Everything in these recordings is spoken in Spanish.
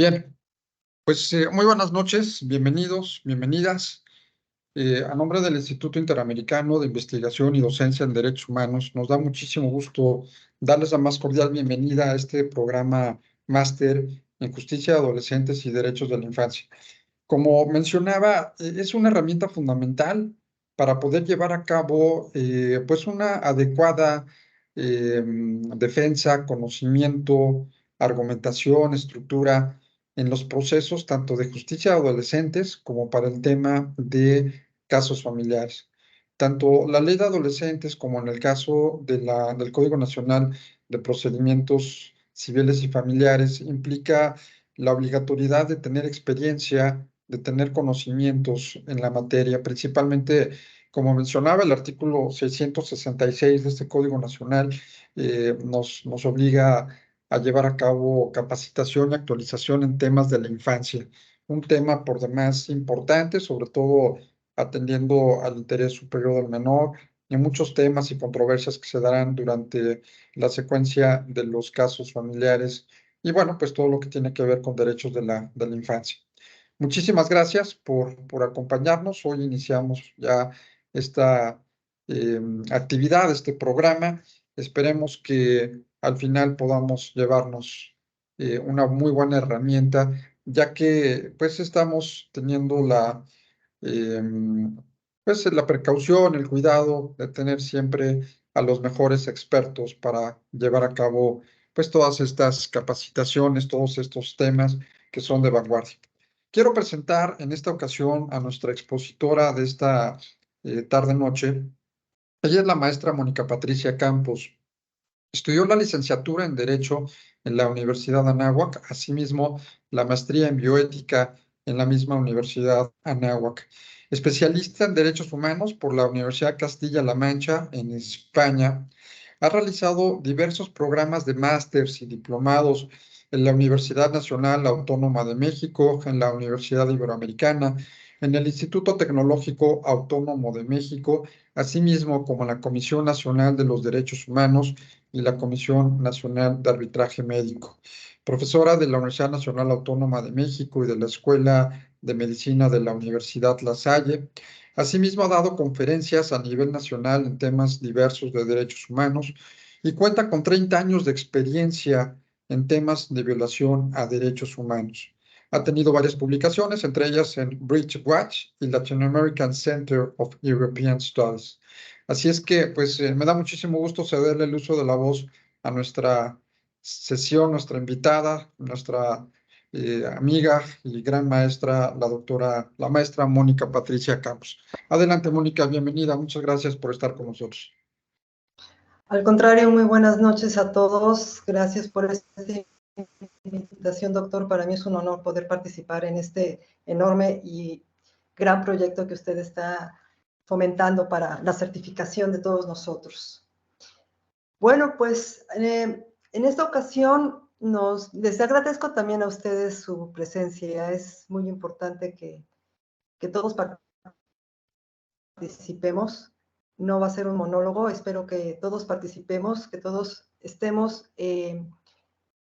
Bien, pues muy buenas noches, bienvenidos, bienvenidas. A nombre del Instituto Interamericano de Investigación y Docencia en Derechos Humanos, nos da muchísimo gusto darles la más cordial bienvenida a este programa máster en Justicia de Adolescentes y Derechos de la Infancia. Como mencionaba, es una herramienta fundamental para poder llevar a cabo pues una adecuada defensa, conocimiento, argumentación, estructura en los procesos tanto de justicia de adolescentes como para el tema de casos familiares. Tanto la ley de adolescentes como en el caso del Código Nacional de Procedimientos Civiles y Familiares implica la obligatoriedad de tener experiencia, de tener conocimientos en la materia, principalmente, como mencionaba, el artículo 666 de este Código Nacional nos obliga a llevar a cabo capacitación y actualización en temas de la infancia, un tema por demás importante, sobre todo atendiendo al interés superior del menor y muchos temas y controversias que se darán durante la secuencia de los casos familiares y bueno, pues todo lo que tiene que ver con derechos de la infancia. Muchísimas gracias por acompañarnos. Hoy iniciamos ya esta actividad, este programa. Esperemos que al final podamos llevarnos una muy buena herramienta, ya que pues estamos teniendo pues, la precaución, el cuidado de tener siempre a los mejores expertos para llevar a cabo pues todas estas capacitaciones, todos estos temas que son de vanguardia. Quiero presentar en esta ocasión a nuestra expositora de esta tarde-noche. Ella es la maestra Mónica Patricia Campos. Estudió la licenciatura en Derecho en la Universidad Anáhuac, asimismo la maestría en Bioética en la misma Universidad Anáhuac. Especialista en Derechos Humanos por la Universidad Castilla-La Mancha en España. Ha realizado diversos programas de másters y diplomados en la Universidad Nacional Autónoma de México, en la Universidad Iberoamericana, en el Instituto Tecnológico Autónomo de México, asimismo como en la Comisión Nacional de los Derechos Humanos y la Comisión Nacional de Arbitraje Médico. Profesora de la Universidad Nacional Autónoma de México y de la Escuela de Medicina de la Universidad La Salle. Asimismo, ha dado conferencias a nivel nacional en temas diversos de derechos humanos y cuenta con 30 años de experiencia en temas de violación a derechos humanos. Ha tenido varias publicaciones, entre ellas en Bridge Watch y Latin American Center of European Studies. Así es que, pues, me da muchísimo gusto cederle el uso de la voz a nuestra sesión, nuestra invitada, nuestra amiga y gran maestra, la maestra Mónica Patricia Campos. Adelante, Mónica, bienvenida. Muchas gracias por estar con nosotros. Al contrario, muy buenas noches a todos. Gracias por esta invitación, doctor. Para mí es un honor poder participar en este enorme y gran proyecto que usted está fomentando para la certificación de todos nosotros. Bueno, pues en esta ocasión les agradezco también a ustedes su presencia. Es muy importante que todos participemos. No va a ser un monólogo, espero que todos participemos, que todos estemos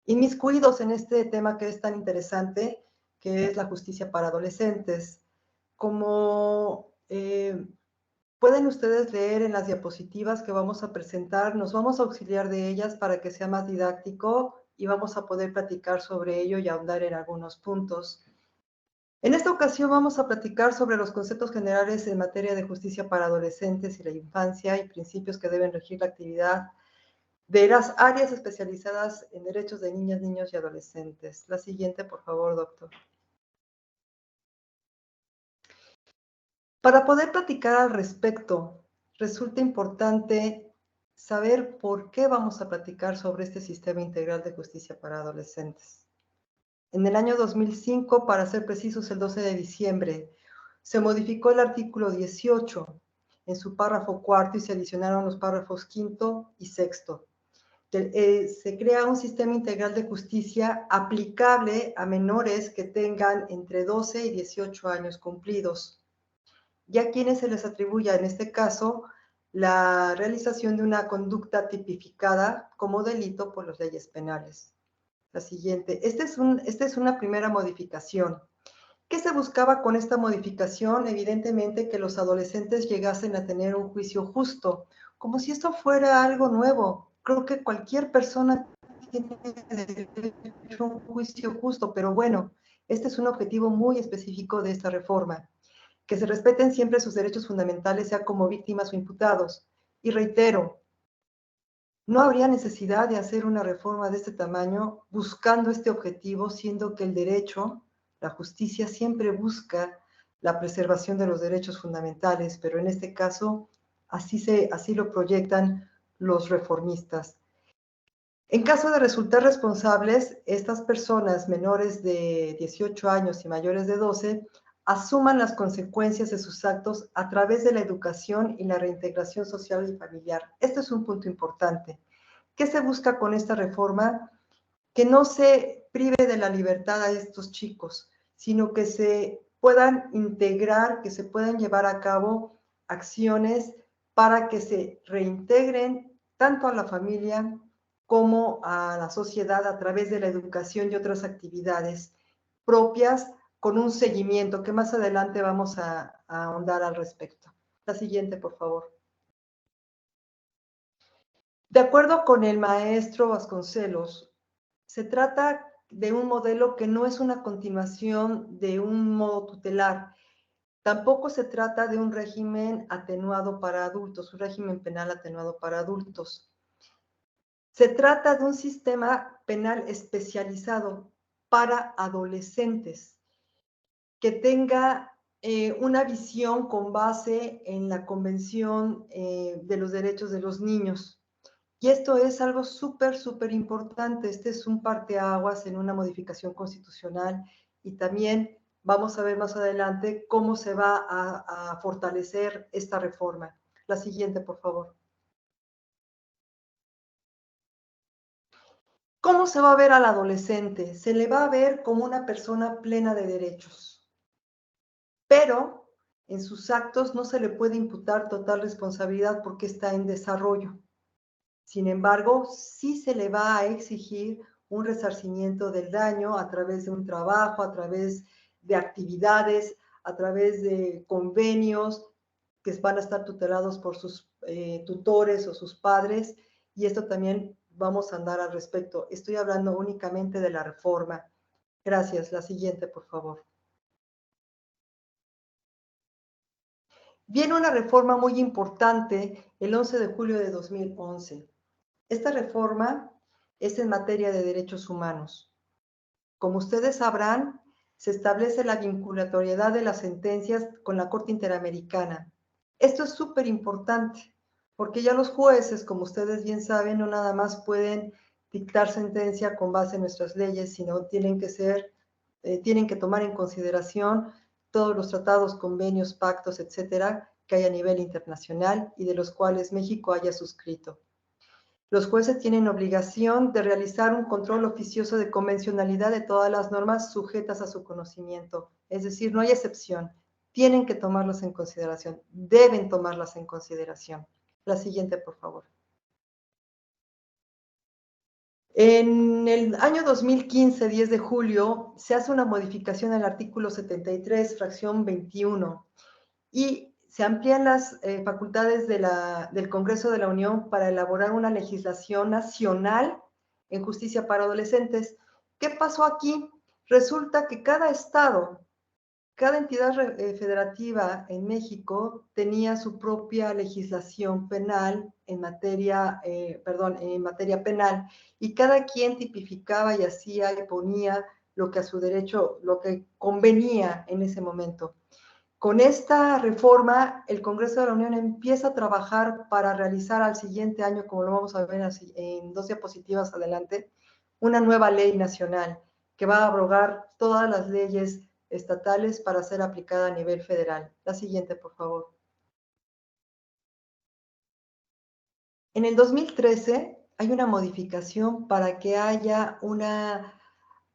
inmiscuidos en este tema que es tan interesante, que es la justicia para adolescentes. Como pueden ustedes leer en las diapositivas que vamos a presentar, nos vamos a auxiliar de ellas para que sea más didáctico y vamos a poder platicar sobre ello y ahondar en algunos puntos. En esta ocasión vamos a platicar sobre los conceptos generales en materia de justicia para adolescentes y la infancia y principios que deben regir la actividad de las áreas especializadas en derechos de niñas, niños y adolescentes. La siguiente, por favor, doctor. Para poder platicar al respecto, resulta importante saber por qué vamos a platicar sobre este sistema integral de justicia para adolescentes. En el año 2005, para ser precisos, el 12 de diciembre, se modificó el artículo 18 en su párrafo cuarto y se adicionaron los párrafos quinto y sexto. Se crea un sistema integral de justicia aplicable a menores que tengan entre 12 y 18 años cumplidos, y a quienes se les atribuya, en este caso, la realización de una conducta tipificada como delito por las leyes penales. La siguiente. Esta es una primera modificación. ¿Qué se buscaba con esta modificación? Evidentemente que los adolescentes llegasen a tener un juicio justo, como si esto fuera algo nuevo. Creo que cualquier persona tiene derecho a un juicio justo, pero bueno, este es un objetivo muy específico de esta reforma, que se respeten siempre sus derechos fundamentales, sea como víctimas o imputados. Y reitero, no habría necesidad de hacer una reforma de este tamaño buscando este objetivo, siendo que el derecho, la justicia, siempre busca la preservación de los derechos fundamentales, pero en este caso así lo proyectan los reformistas. En caso de resultar responsables, estas personas menores de 18 años y mayores de 12 asuman las consecuencias de sus actos a través de la educación y la reintegración social y familiar. Este es un punto importante. ¿Qué se busca con esta reforma? Que no se prive de la libertad a estos chicos, sino que se puedan integrar, que se puedan llevar a cabo acciones para que se reintegren tanto a la familia como a la sociedad a través de la educación y otras actividades propias con un seguimiento que más adelante vamos a ahondar al respecto. La siguiente, por favor. De acuerdo con el maestro Vasconcelos, se trata de un modelo que no es una continuación de un modo tutelar. Tampoco se trata de un régimen atenuado para adultos, un régimen penal atenuado para adultos. Se trata de un sistema penal especializado para adolescentes que tenga una visión con base en la Convención de los Derechos de los Niños. Y esto es algo súper importante. Este es un parteaguas en una modificación constitucional y también vamos a ver más adelante cómo se va a fortalecer esta reforma. La siguiente, por favor. ¿Cómo se va a ver al adolescente? Se le va a ver como una persona plena de derechos, pero en sus actos no se le puede imputar total responsabilidad porque está en desarrollo. Sin embargo, sí se le va a exigir un resarcimiento del daño a través de un trabajo, a través de actividades, a través de convenios que van a estar tutelados por sus tutores o sus padres, y esto también vamos a andar al respecto. Estoy hablando únicamente de la reforma. Gracias. La siguiente, por favor. Viene una reforma muy importante el 11 de julio de 2011. Esta reforma es en materia de derechos humanos. Como ustedes sabrán, se establece la vinculatoriedad de las sentencias con la Corte Interamericana. Esto es súper importante, porque ya los jueces, como ustedes bien saben, no nada más pueden dictar sentencia con base en nuestras leyes, sino tienen que tomar en consideración todos los tratados, convenios, pactos, etcétera, que hay a nivel internacional y de los cuales México haya suscrito. Los jueces tienen obligación de realizar un control oficioso de convencionalidad de todas las normas sujetas a su conocimiento. Es decir, no hay excepción. Tienen que tomarlas en consideración. Deben tomarlas en consideración. La siguiente, por favor. En el año 2015, 10 de julio, se hace una modificación al artículo 73, fracción 21, y se amplían las facultades del Congreso de la Unión para elaborar una legislación nacional en justicia para adolescentes. ¿Qué pasó aquí? Resulta que cada estado, cada entidad federativa en México tenía su propia legislación penal en materia penal, y cada quien tipificaba y hacía y ponía lo que a su derecho, lo que convenía en ese momento. Con esta reforma, el Congreso de la Unión empieza a trabajar para realizar al siguiente año, como lo vamos a ver en 2 diapositivas adelante, una nueva ley nacional que va a abrogar todas las leyes estatales para ser aplicada a nivel federal. La siguiente, por favor. En el 2013 hay una modificación para que haya una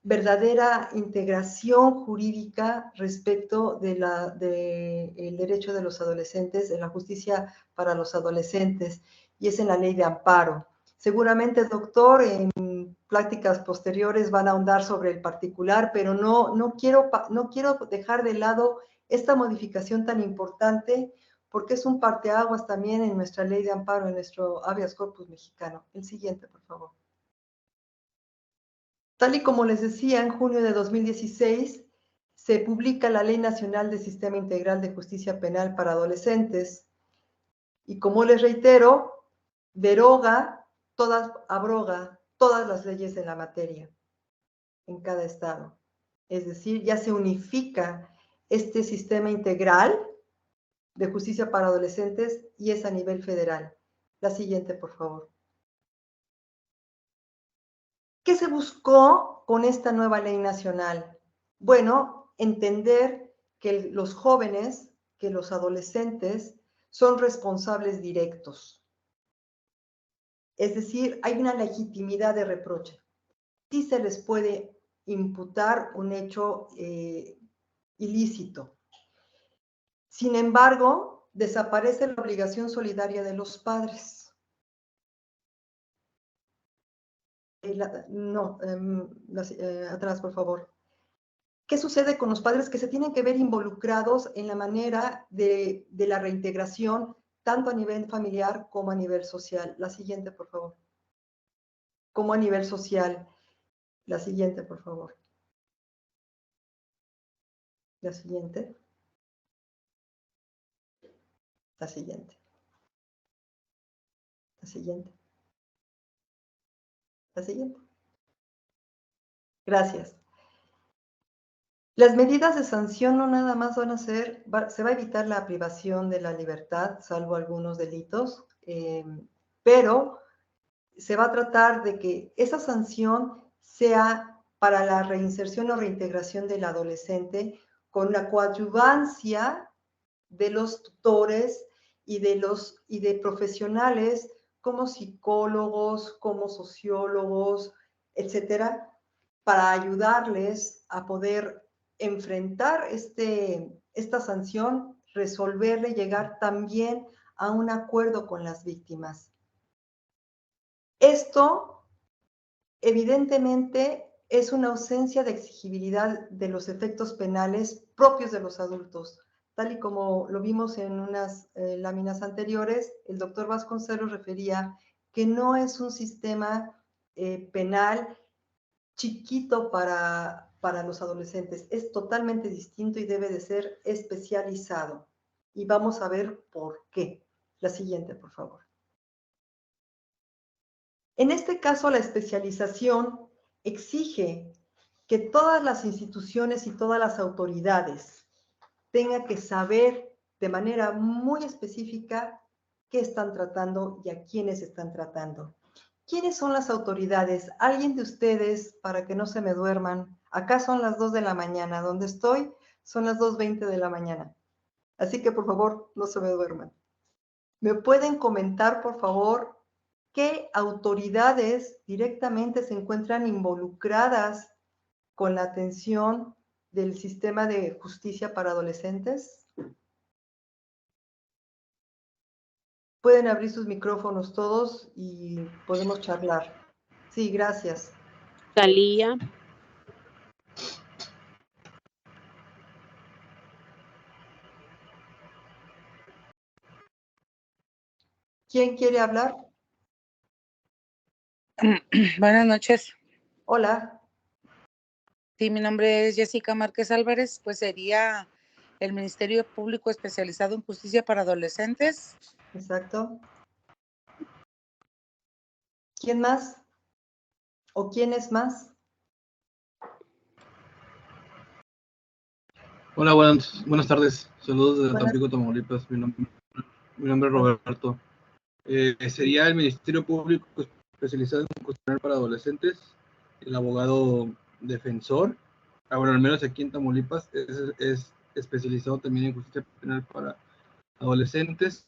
verdadera integración jurídica respecto del derecho de los adolescentes, de la justicia para los adolescentes, y es en la ley de amparo. Seguramente, doctor, en pláticas posteriores van a ahondar sobre el particular, pero no quiero dejar de lado esta modificación tan importante, porque es un parteaguas también en nuestra ley de amparo, en nuestro habeas corpus mexicano. El siguiente, por favor. Tal y como les decía, en junio de 2016 se publica la Ley Nacional de Sistema Integral de Justicia Penal para Adolescentes. Y como les reitero, abroga todas las leyes de la materia en cada estado. Es decir, ya se unifica este sistema integral de justicia para adolescentes y es a nivel federal. La siguiente, por favor. ¿Qué se buscó con esta nueva ley nacional? Bueno, entender que los jóvenes, que los adolescentes son responsables directos. Es decir, hay una legitimidad de reproche. Sí se les puede imputar un hecho ilícito. Sin embargo, desaparece la obligación solidaria de los padres. Atrás, por favor. ¿Qué sucede con los padres que se tienen que ver involucrados en la manera de la reintegración, tanto a nivel familiar como a nivel social? La siguiente, por favor. Como a nivel social. La siguiente, por favor. La siguiente. La siguiente. La siguiente. La siguiente. Gracias. Las medidas de sanción no nada más van a ser, se va a evitar la privación de la libertad, salvo algunos delitos, pero se va a tratar de que esa sanción sea para la reinserción o reintegración del adolescente con la coadyuvancia de los tutores y de profesionales como psicólogos, como sociólogos, etcétera, para ayudarles a poder enfrentar esta sanción, resolverle, llegar también a un acuerdo con las víctimas. Esto, evidentemente, es una ausencia de exigibilidad de los efectos penales propios de los adultos. Tal y como lo vimos en unas láminas anteriores, el doctor Vasconcelos refería que no es un sistema penal chiquito para los adolescentes. Es totalmente distinto y debe de ser especializado. Y vamos a ver por qué. La siguiente, por favor. En este caso, la especialización exige que todas las instituciones y todas las autoridades tengan que saber de manera muy específica qué están tratando y a quiénes están tratando. ¿Quiénes son las autoridades? ¿Alguien de ustedes, para que no se me duerman? Acá son las 2 de la mañana. Donde estoy son las 2:20 de la mañana. Así que, por favor, no se me duerman. ¿Me pueden comentar, por favor, qué autoridades directamente se encuentran involucradas con la atención del sistema de justicia para adolescentes? Pueden abrir sus micrófonos todos y podemos charlar. Sí, gracias. Talía. ¿Quién quiere hablar? Buenas noches. Hola. Sí, mi nombre es Jessica Márquez Álvarez, pues sería el Ministerio Público Especializado en Justicia para Adolescentes. Exacto. ¿Quién más? ¿O quiénes más? Hola, buenas tardes. Saludos desde Tampico, Tamaulipas. Mi nombre es Roberto. Sería el Ministerio Público Especializado en Justicia Penal para Adolescentes, el abogado defensor. Bueno, al menos aquí en Tamaulipas es especializado también en justicia penal para adolescentes,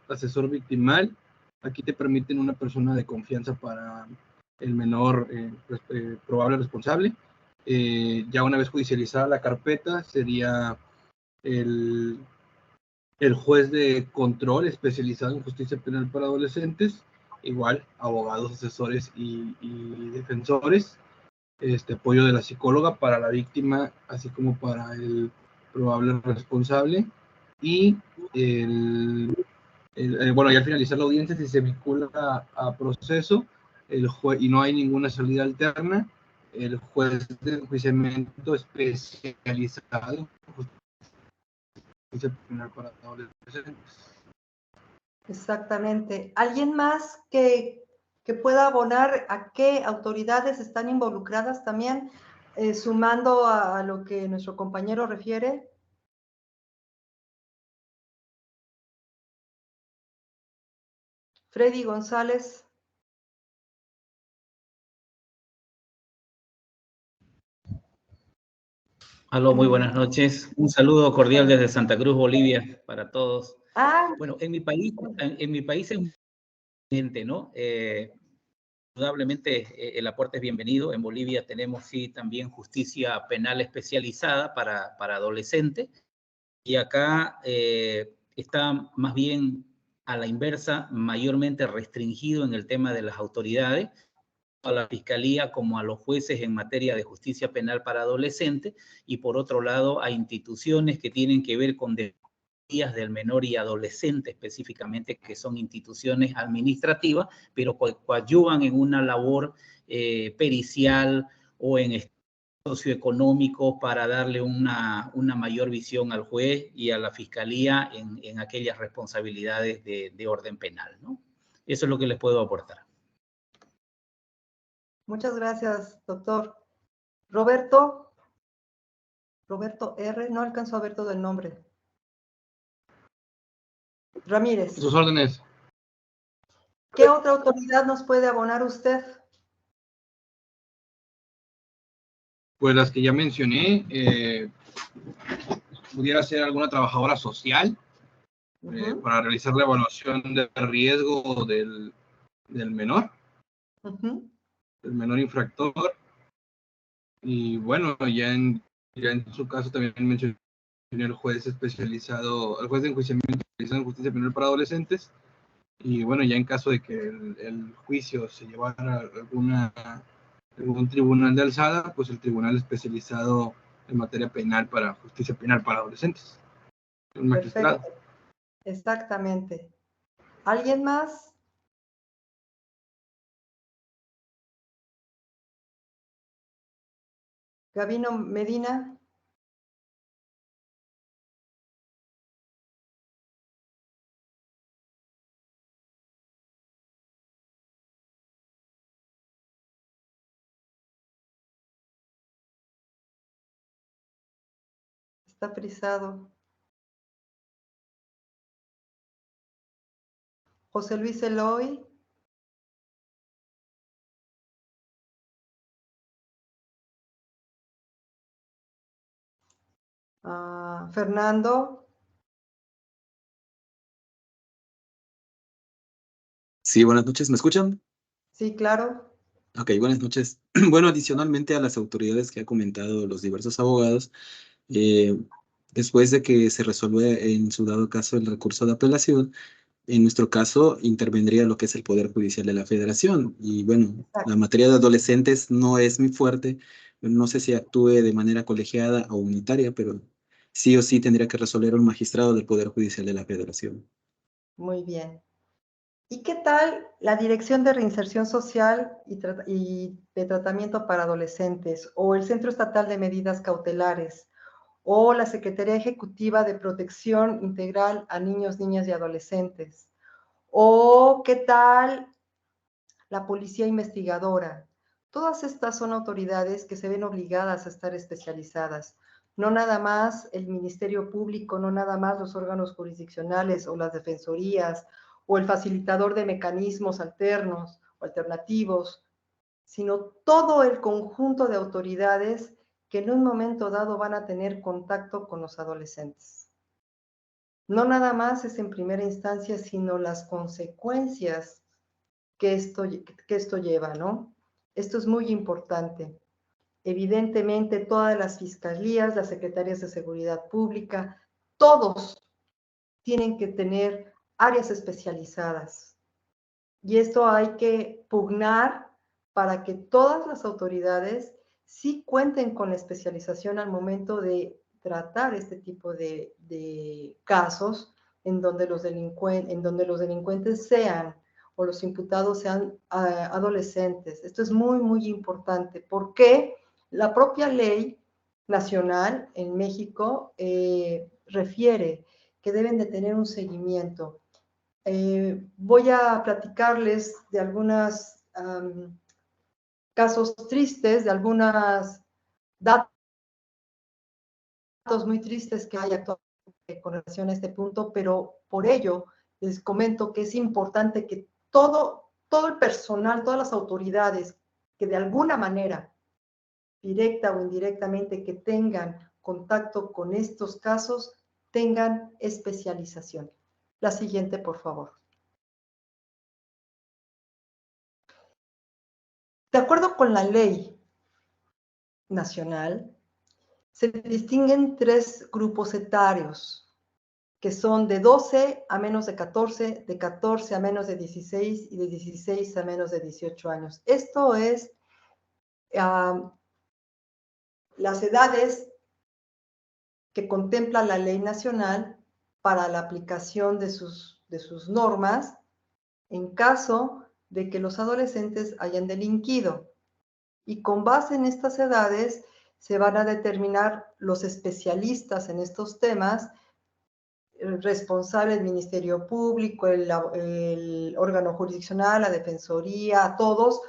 asesor victimal. Aquí te permiten una persona de confianza para el menor probable responsable. Ya una vez judicializada la carpeta, sería el juez de control especializado en justicia penal para adolescentes, igual abogados, asesores y defensores, apoyo de la psicóloga para la víctima, así como para el probable responsable, y bueno, ya al finalizar la audiencia, si se vincula a proceso el juez y no hay ninguna salida alterna, el juez de enjuiciamiento especializado en justicia penal para adolescentes. Exactamente. ¿Alguien más que pueda abonar a qué autoridades están involucradas también, sumando a lo que nuestro compañero refiere? Freddy González. Aló, muy buenas noches. Un saludo cordial desde Santa Cruz, Bolivia, para todos. Bueno, en mi país es un continente, ¿no? Indudablemente el aporte es bienvenido. En Bolivia tenemos sí también justicia penal especializada para adolescentes, y acá está más bien a la inversa, mayormente restringido en el tema de las autoridades, a la Fiscalía como a los jueces en materia de justicia penal para adolescentes, y por otro lado a instituciones que tienen que ver con defensas del menor y adolescente específicamente, que son instituciones administrativas, pero coadyuvan en una labor pericial o en socioeconómico para darle una mayor visión al juez y a la Fiscalía en aquellas responsabilidades de orden penal, ¿no? Eso es lo que les puedo aportar. Muchas gracias, doctor. Roberto R., no alcanzo a ver todo el nombre. Ramírez. Sus órdenes. ¿Qué otra autoridad nos puede abonar usted? Pues las que ya mencioné, pudiera ser alguna trabajadora social para realizar la evaluación de riesgo del menor, del menor infractor. Y bueno, ya en su caso también mencioné el juez especializado, el juez de enjuiciamiento especializado en justicia penal para adolescentes. Y bueno, ya en caso de que el juicio se llevara a algún tribunal de alzada, pues el tribunal especializado en materia penal para justicia penal para adolescentes. Un magistrado. Perfecto. Exactamente. ¿Alguien más? Gabino Medina. Está frisado. José Luis Eloy. Fernando. Sí, buenas noches, ¿me escuchan? Sí, claro. Ok, buenas noches. Bueno, adicionalmente a las autoridades que ha comentado los diversos abogados, después de que se resuelva en su dado caso el recurso de apelación, en nuestro caso intervendría lo que es el Poder Judicial de la Federación. Y bueno, la materia de adolescentes no es muy fuerte, no sé si actúe de manera colegiada o unitaria, pero sí o sí tendría que resolver un magistrado del Poder Judicial de la Federación. Muy bien. ¿Y qué tal la Dirección de Reinserción Social y de Tratamiento para Adolescentes, o el Centro Estatal de Medidas Cautelares, o la Secretaría Ejecutiva de Protección Integral a Niños, Niñas y Adolescentes? ¿O qué tal la Policía Investigadora? Todas estas son autoridades que se ven obligadas a estar especializadas. No nada más el Ministerio Público, no nada más los órganos jurisdiccionales o las defensorías o el facilitador de mecanismos alternos o alternativos, sino todo el conjunto de autoridades que en un momento dado van a tener contacto con los adolescentes. No nada más es en primera instancia, sino las consecuencias que esto lleva, ¿no? Esto es muy importante. Evidentemente, todas las fiscalías, las secretarías de seguridad pública, todos tienen que tener áreas especializadas. Y esto hay que pugnar para que todas las autoridades sí cuenten con la especialización al momento de tratar este tipo de casos en donde los delincuentes sean o los imputados sean adolescentes. Esto es muy, muy importante porque la propia ley nacional en México refiere que deben de tener un seguimiento. Voy a platicarles de algunos casos tristes, de algunos datos muy tristes que hay actualmente con relación a este punto, pero por ello les comento que es importante que todo el personal, todas las autoridades que de alguna manera, directa o indirectamente, que tengan contacto con estos casos, tengan especialización. La siguiente, por favor. De acuerdo con la ley nacional, se distinguen 3 grupos etarios, que son de 12 a menos de 14, de 14 a menos de 16 y de 16 a menos de 18 años. Esto es las edades que contempla la ley nacional para la aplicación de sus normas en caso de que los adolescentes hayan delinquido. Y con base en estas edades se van a determinar los especialistas en estos temas, el responsable del Ministerio Público, el órgano jurisdiccional, la Defensoría, todos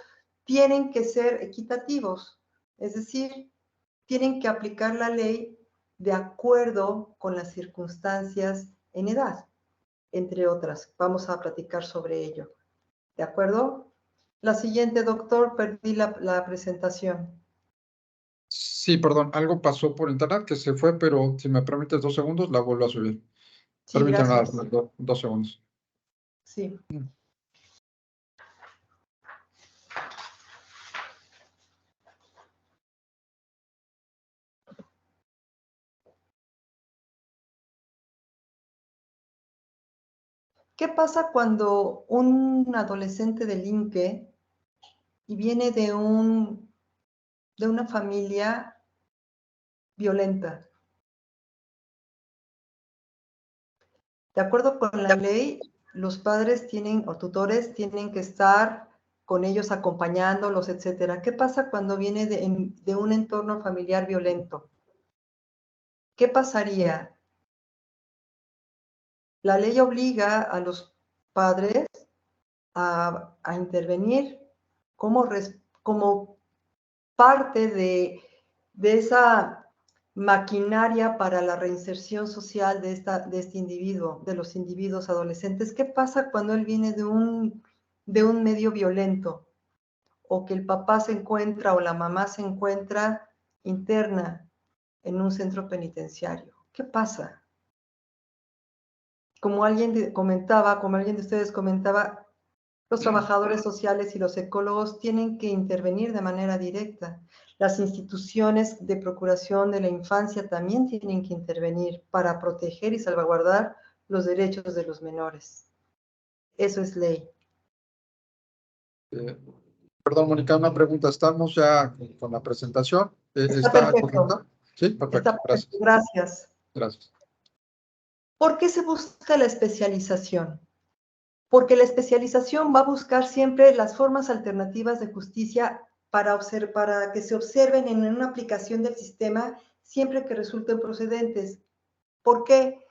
tienen que ser equitativos, es decir, tienen que aplicar la ley de acuerdo con las circunstancias en edad, entre otras. Vamos a platicar sobre ello. ¿De acuerdo? La siguiente, doctor, perdí la presentación. Sí, perdón, algo pasó por internet que se fue, pero si me permites 2 segundos, la vuelvo a subir. Sí, Permíteme gracias. 2 segundos. Sí. ¿Qué pasa cuando un adolescente delinque y viene de una familia violenta? De acuerdo con la ley, los padres o tutores tienen que estar con ellos acompañándolos, etcétera. ¿Qué pasa cuando viene de un entorno familiar violento? ¿Qué pasaría? La ley obliga a los padres a intervenir como parte de esa maquinaria para la reinserción social de este individuo, de los individuos adolescentes. ¿Qué pasa cuando él viene de un medio violento? O que el papá se encuentra o la mamá se encuentra interna en un centro penitenciario. ¿Qué pasa? Como alguien de ustedes comentaba, los trabajadores sociales y los psicólogos tienen que intervenir de manera directa. Las instituciones de procuración de la infancia también tienen que intervenir para proteger y salvaguardar los derechos de los menores. Eso es ley. Perdón, Mónica, una pregunta. Estamos ya con la presentación. Está perfecto. ¿Correcta? Sí, perfecto. Está perfecto. Gracias. Gracias. ¿Por qué se busca la especialización? Porque la especialización va a buscar siempre las formas alternativas de justicia para que se observen en una aplicación del sistema siempre que resulten procedentes. ¿Por qué?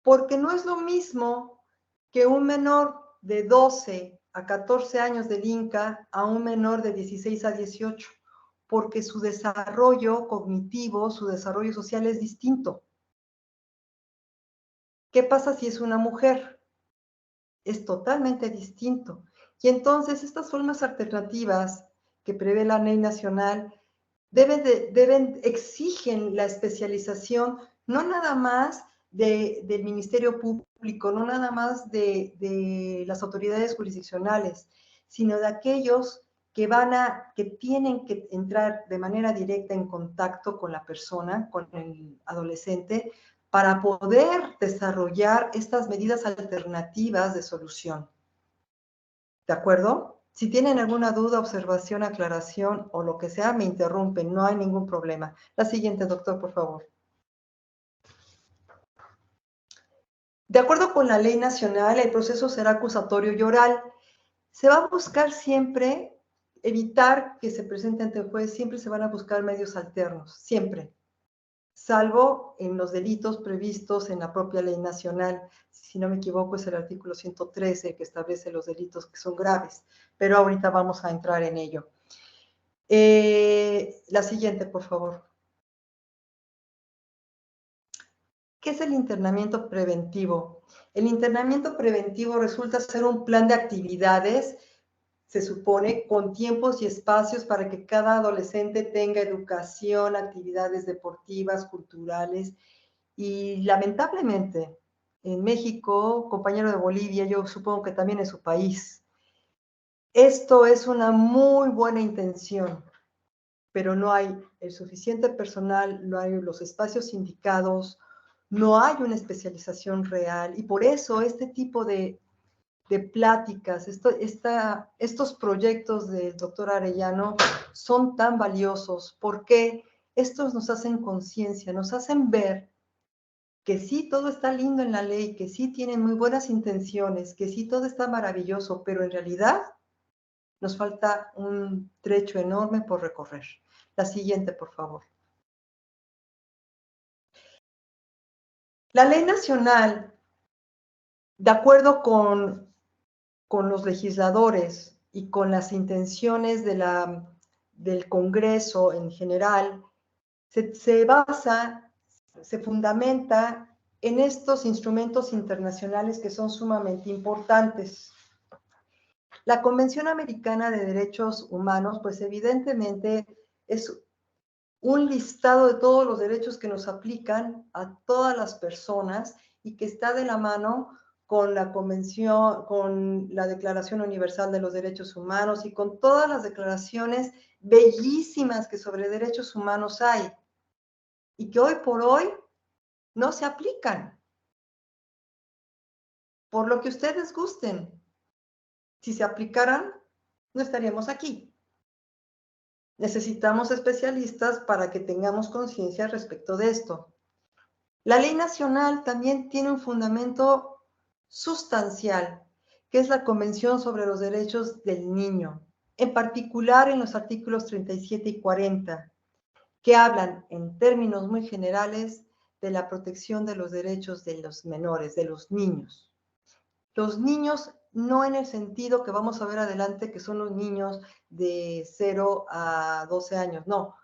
Porque no es lo mismo que un menor de 12 a 14 años delinca a un menor de 16 a 18, porque su desarrollo cognitivo, su desarrollo social es distinto. ¿Qué pasa si es una mujer? Es totalmente distinto. Y entonces estas formas alternativas que prevé la ley nacional exigen la especialización, no nada más del Ministerio Público, no nada más de las autoridades jurisdiccionales, sino de aquellos que tienen que entrar de manera directa en contacto con la persona, con el adolescente, para poder desarrollar estas medidas alternativas de solución. ¿De acuerdo? Si tienen alguna duda, observación, aclaración o lo que sea, me interrumpen, no hay ningún problema. La siguiente, doctor, por favor. De acuerdo con la ley nacional, el proceso será acusatorio y oral. Se va a buscar siempre evitar que se presente ante el juez, siempre se van a buscar medios alternos, siempre, salvo en los delitos previstos en la propia ley nacional. Si no me equivoco, es el artículo 113 que establece los delitos que son graves, pero ahorita vamos a entrar en ello. La siguiente, por favor. ¿Qué es el internamiento preventivo? El internamiento preventivo resulta ser un plan de actividades, se supone, con tiempos y espacios para que cada adolescente tenga educación, actividades deportivas, culturales, y lamentablemente en México, compañero de Bolivia, yo supongo que también en su país, esto es una muy buena intención, pero no hay el suficiente personal, no hay los espacios indicados, no hay una especialización real, y por eso este tipo de pláticas, estos proyectos del doctor Arellano son tan valiosos, porque estos nos hacen conciencia, nos hacen ver que sí, todo está lindo en la ley, que sí tienen muy buenas intenciones, que sí, todo está maravilloso, pero en realidad nos falta un trecho enorme por recorrer. La siguiente, por favor. La ley nacional, de acuerdo con los legisladores y con las intenciones del Congreso en general, se basa, se fundamenta en estos instrumentos internacionales que son sumamente importantes. La Convención Americana de Derechos Humanos, pues evidentemente es un listado de todos los derechos que nos aplican a todas las personas y que está de la mano con la Convención, con la Declaración Universal de los Derechos Humanos y con todas las declaraciones bellísimas que sobre derechos humanos hay y que hoy por hoy no se aplican, por lo que ustedes gusten. Si se aplicaran, no estaríamos aquí. Necesitamos especialistas para que tengamos conciencia respecto de esto. La ley nacional también tiene un fundamento sustancial, que es la Convención sobre los Derechos del Niño, en particular en los artículos 37 y 40, que hablan en términos muy generales de la protección de los derechos de los menores, de los niños. Los niños no en el sentido que vamos a ver adelante, que son los niños de 0 a 12 años, no.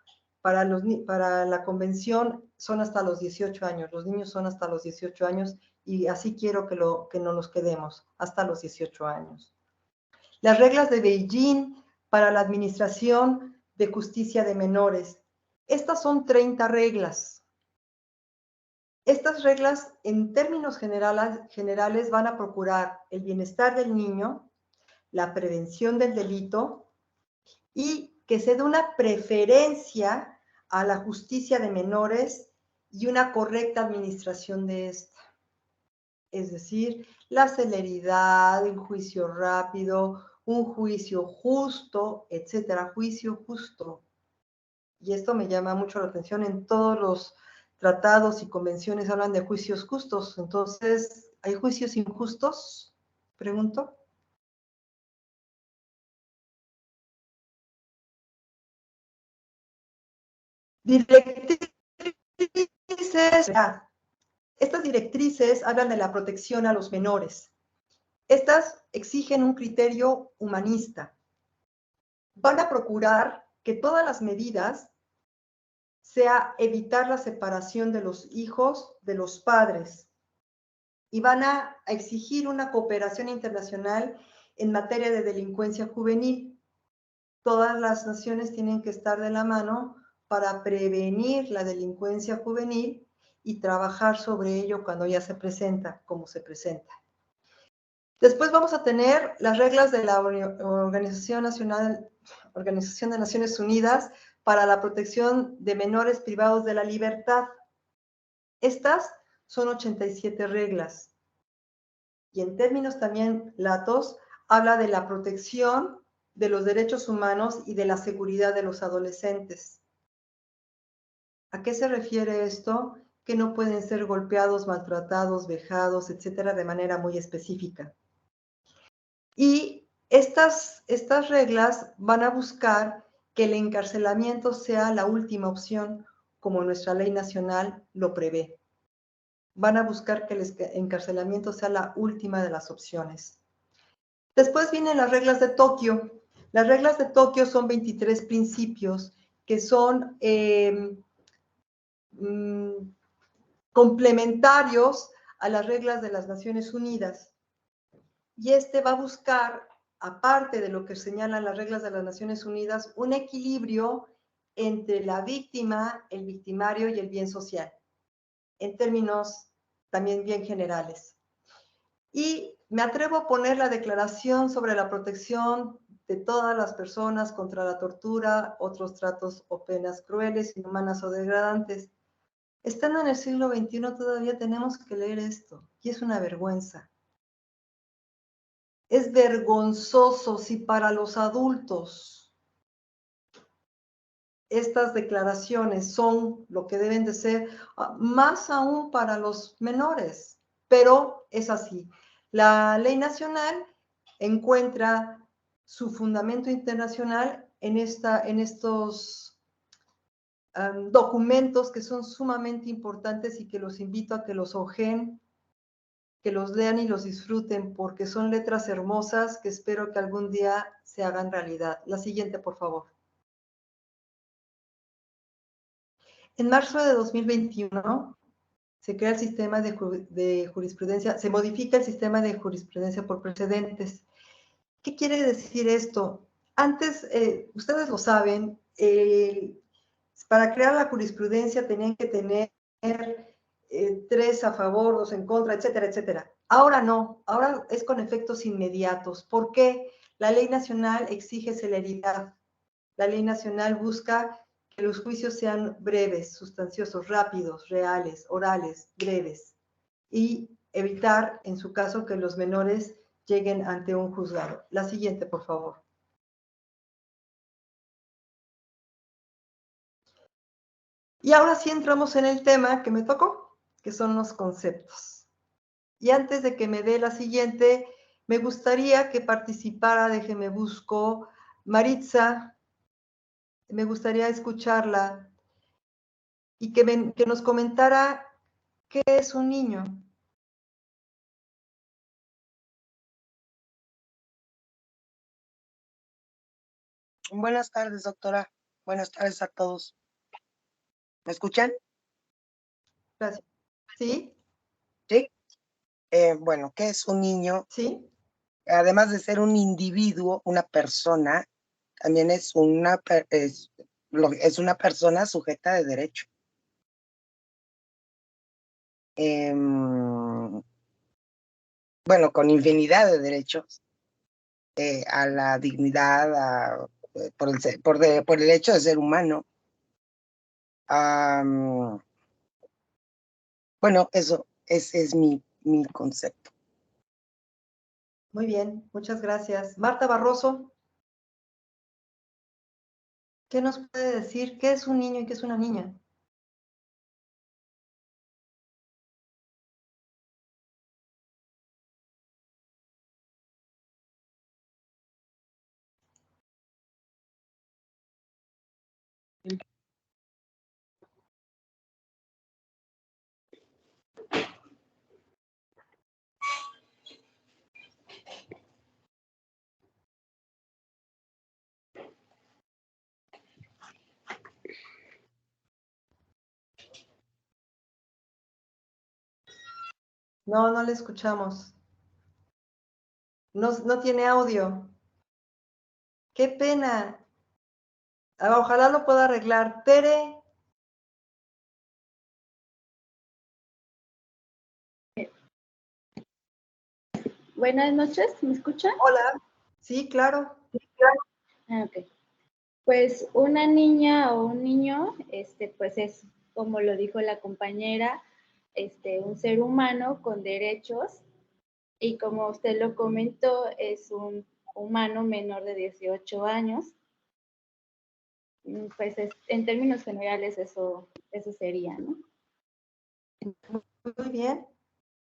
Para la convención son hasta los 18 años, los niños son hasta los 18 años y así quiero que no nos quedemos, hasta los 18 años. Las reglas de Beijing para la administración de justicia de menores. Estas son 30 reglas. Estas reglas, en términos generales, van a procurar el bienestar del niño, la prevención del delito y que se dé una preferencia a la justicia de menores y una correcta administración de esta. Es decir, la celeridad, el juicio rápido, un juicio justo, etcétera, juicio justo. Y esto me llama mucho la atención en todos los tratados y convenciones hablan de juicios justos. Entonces, ¿hay juicios injustos? Pregunto. Directrices. Estas directrices hablan de la protección a los menores. Estas exigen un criterio humanista. Van a procurar que todas las medidas sea evitar la separación de los hijos de los padres y van a exigir una cooperación internacional en materia de delincuencia juvenil. Todas las naciones tienen que estar de la mano para prevenir la delincuencia juvenil y trabajar sobre ello cuando ya se presenta, como se presenta. Después vamos a tener las reglas de la Organización de Naciones Unidas para la protección de menores privados de la libertad. Estas son 87 reglas. Y en términos también latos, habla de la protección de los derechos humanos y de la seguridad de los adolescentes. ¿A qué se refiere esto? Que no pueden ser golpeados, maltratados, vejados, etcétera, de manera muy específica. Y estas reglas van a buscar que el encarcelamiento sea la última opción, como nuestra ley nacional lo prevé. Van a buscar que el encarcelamiento sea la última de las opciones. Después vienen las reglas de Tokio. Las reglas de Tokio son 23 principios que son complementarios a las reglas de las Naciones Unidas. Y este va a buscar, aparte de lo que señalan las reglas de las Naciones Unidas, un equilibrio entre la víctima, el victimario y el bien social, en términos también bien generales. Y me atrevo a poner la Declaración sobre la Protección de todas las personas contra la tortura, otros tratos o penas crueles, inhumanas o degradantes. Estando en el siglo XXI todavía tenemos que leer esto, y es una vergüenza. Es vergonzoso si para los adultos estas declaraciones son lo que deben de ser, más aún para los menores, pero es así. La ley nacional encuentra su fundamento internacional en estos documentos que son sumamente importantes y que los invito a que los ojeen, que los lean y los disfruten, porque son letras hermosas que espero que algún día se hagan realidad. La siguiente, por favor. En marzo de 2021 se crea el sistema de jurisprudencia, se modifica el sistema de jurisprudencia por precedentes. ¿Qué quiere decir esto? Antes, ustedes lo saben, para crear la jurisprudencia tenían que tener 3 a favor, 2 en contra, etcétera, etcétera. Ahora no, ahora es con efectos inmediatos. ¿Por qué? La ley nacional exige celeridad. La ley nacional busca que los juicios sean breves, sustanciosos, rápidos, reales, orales, breves. Y evitar, en su caso, que los menores lleguen ante un juzgado. La siguiente, por favor. Y ahora sí entramos en el tema que me tocó, que son los conceptos. Y antes de que me dé la siguiente, me gustaría que participara, déjeme busco, Maritza, me gustaría escucharla y que nos comentara qué es un niño. Buenas tardes, doctora. Buenas tardes a todos. ¿Me escuchan? Gracias. ¿Sí? Sí. Bueno, ¿qué es un niño? ¿Sí? Además de ser un individuo, una persona, también es una persona sujeta de derecho. Bueno, con infinidad de derechos a la dignidad, por el hecho de ser humano. Bueno, eso es mi concepto. Muy bien, muchas gracias. Marta Barroso, ¿qué nos puede decir? ¿Qué es un niño y qué es una niña? No, no le escuchamos. No tiene audio. ¡Qué pena! Ojalá lo pueda arreglar. Tere. Buenas noches, ¿me escuchan? Hola. Sí, claro. Ok. Pues una niña o un niño, pues es, como lo dijo la compañera, un ser humano con derechos Y como usted lo comentó, es un humano menor de 18 años. Pues en términos generales eso sería, ¿no? Muy bien,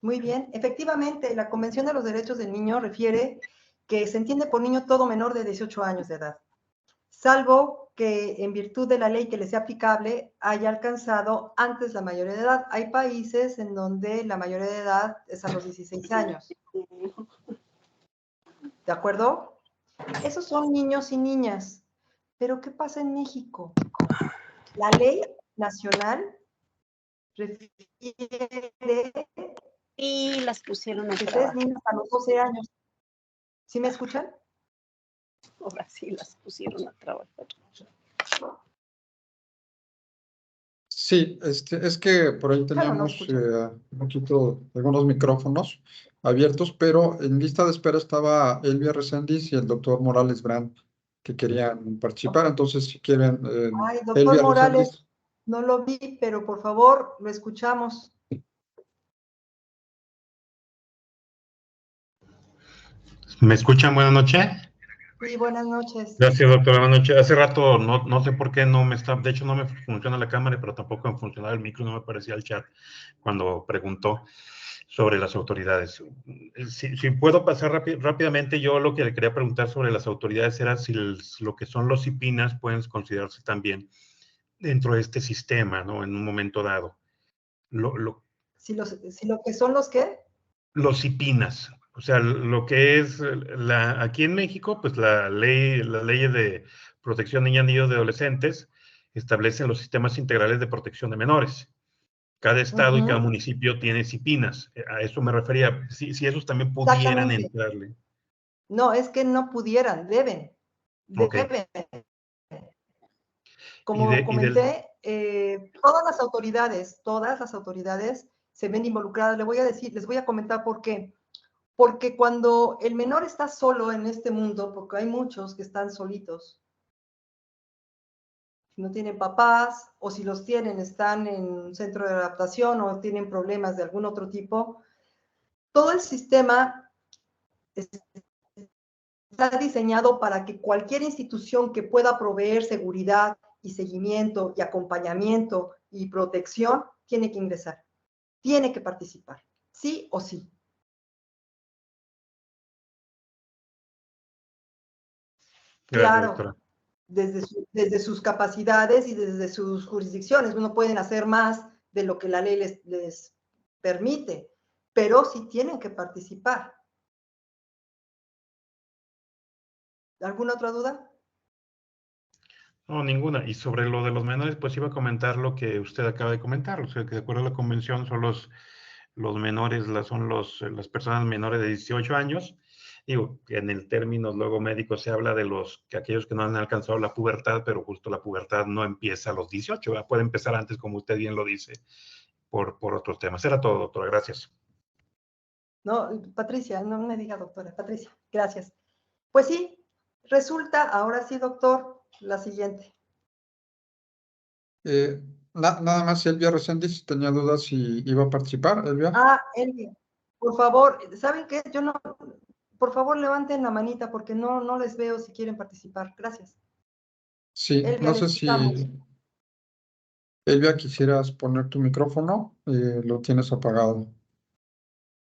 muy bien. Efectivamente, la Convención de los Derechos del Niño refiere que se entiende por niño todo menor de 18 años de edad, salvo que en virtud de la ley que le sea aplicable haya alcanzado antes la mayoría de edad. Hay países en donde la mayoría de edad es a los 16 años. ¿De acuerdo? Esos son niños y niñas. Pero ¿qué pasa en México? La ley nacional refiere Y las pusieron a que trabajar. 3 niños a los 12 años. ¿Sí me escuchan? Ahora sí las pusieron a trabajar. Sí, es que por ahí Claro, no teníamos escuchan. un poquito, algunos micrófonos abiertos, pero en lista de espera estaba Elvia Reséndiz y el doctor Morales Brand, que querían participar. Entonces, si quieren, Ay, doctor Elvia Morales, Reséndiz. no lo vi, pero por favor, lo escuchamos. ¿Me escuchan? Buenas noches. Sí, buenas noches. Gracias, doctora. Buenas noches. Hace rato no sé por qué no me está, de hecho no me funciona la cámara, pero tampoco me funcionaba el micro, no me aparecía el chat cuando preguntó sobre las autoridades. Si puedo pasar rápidamente, yo lo que le quería preguntar sobre las autoridades era si lo que son los IPINAS pueden considerarse también dentro de este sistema, ¿no? En un momento dado. Si lo que son los qué? Los IPINAS, o sea, lo que es aquí en México, pues las leyes de protección de niñas, niños y adolescentes establecen los sistemas integrales de protección de menores. Cada estado y cada municipio tiene IPINAS. A eso me refería. Si esos también pudieran entrarle. No, es que no pudieran, deben. Okay. Deben. Como comenté, todas las autoridades se ven involucradas. Les voy a comentar por qué. Porque cuando el menor está solo en este mundo, porque hay muchos que están solitos, no tienen papás, o si los tienen, están en un centro de adaptación o tienen problemas de algún otro tipo, todo el sistema está diseñado para que cualquier institución que pueda proveer seguridad y seguimiento y acompañamiento y protección tiene que ingresar, tiene que participar, sí o sí. Gracias, Claro, desde sus capacidades y desde sus jurisdicciones. No pueden hacer más de lo que la ley les permite, pero sí tienen que participar. ¿Alguna otra duda? No, ninguna. Y sobre lo de los menores, pues iba a comentar lo que usted acaba de comentar. O sea, que de acuerdo a la convención son los menores, son las personas menores de 18 años. Digo, que en el término luego médico se habla de aquellos que no han alcanzado la pubertad, pero justo la pubertad no empieza a los 18, ¿verdad? Puede empezar antes, como usted bien lo dice, por otros temas. Era todo, doctora. Gracias. No, Patricia, no me diga doctora, Patricia, gracias. Pues sí, resulta, ahora sí, doctor, la siguiente. Nada más Elvia Reséndiz tenía dudas si iba a participar, Elvia. Elvia, por favor, ¿saben qué? Por favor, levanten la manita porque no les veo si quieren participar. Gracias. Sí, Elvia, no le sé escuchamos. si, Elvia, quisieras poner tu micrófono, lo tienes apagado.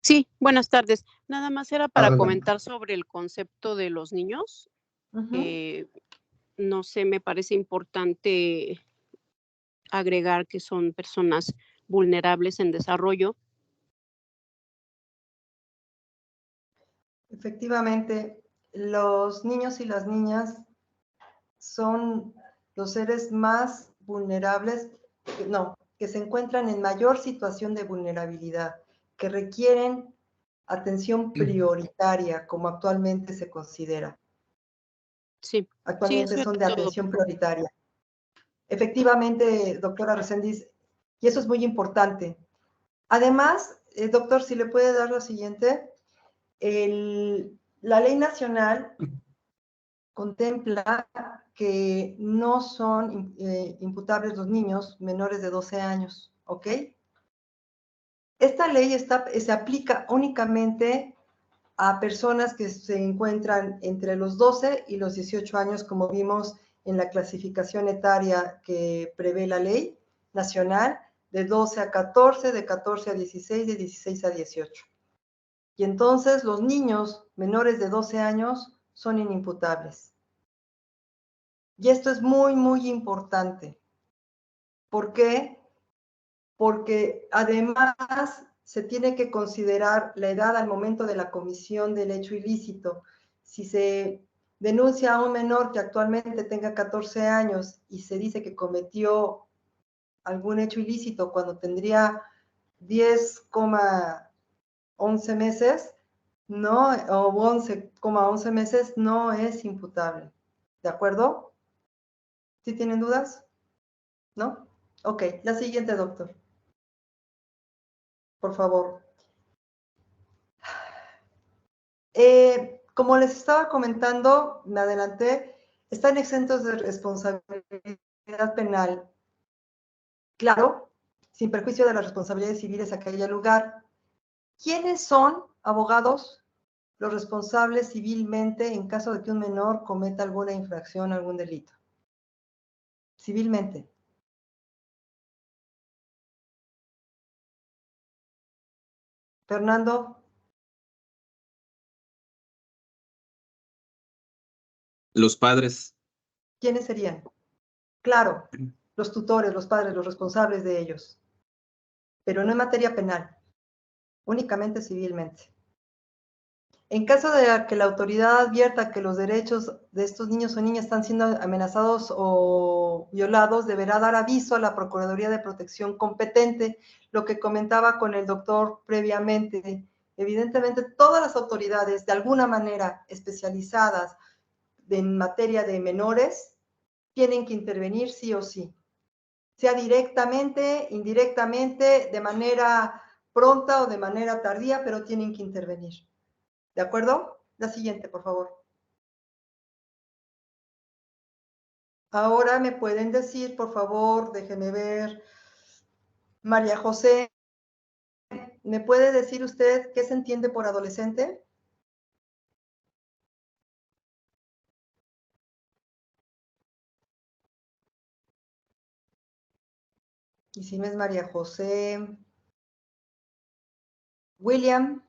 Sí, buenas tardes. Nada más era para Adelante. comentar sobre el concepto de los niños. No sé, me parece importante agregar que son personas vulnerables en desarrollo. Efectivamente, los niños y las niñas son los seres más vulnerables, que se encuentran en mayor situación de vulnerabilidad, que requieren atención prioritaria, como actualmente se considera. Sí. Actualmente Sí, son de atención prioritaria. Efectivamente, doctora Reséndiz, y eso es muy importante. Además, doctor, si le puede dar lo siguiente, la ley nacional contempla que no son imputables los niños menores de 12 años, ¿ok? Esta ley se aplica únicamente a personas que se encuentran entre los 12 y los 18 años, como vimos en la clasificación etaria que prevé la ley nacional, de 12 a 14, de 14 a 16, de 16 a 18. Y entonces los niños menores de 12 años son inimputables. Y esto es muy, muy importante. ¿Por qué? Porque además se tiene que considerar la edad al momento de la comisión del hecho ilícito. Si se denuncia a un menor que actualmente tenga 14 años y se dice que cometió algún hecho ilícito cuando tendría 10,11 meses, no, o 11,11 meses, no es imputable. ¿De acuerdo? ¿Sí tienen dudas? ¿No? Ok, la siguiente, doctor. Por favor. Como les estaba comentando, me adelanté, están exentos de responsabilidad penal. Claro, sin perjuicio de las responsabilidades civiles a que haya lugar. ¿Quiénes son, abogados, los responsables civilmente en caso de que un menor cometa alguna infracción, algún delito? Civilmente. Fernando. Los padres. ¿Quiénes serían? Claro, los tutores, los padres, los responsables de ellos. Pero no en materia penal, únicamente civilmente. En caso de que la autoridad advierta que los derechos de estos niños o niñas están siendo amenazados o violados, deberá dar aviso a la Procuraduría de Protección competente, lo que comentaba con el doctor previamente. Evidentemente, todas las autoridades, de alguna manera especializadas en materia de menores, tienen que intervenir sí o sí, sea directamente, indirectamente, de manera pronta o de manera tardía, pero tienen que intervenir. ¿De acuerdo? La siguiente, por favor. Ahora me pueden decir, por favor, déjenme ver. María José, ¿me puede decir usted qué se entiende por adolescente? Y si no es María José. William.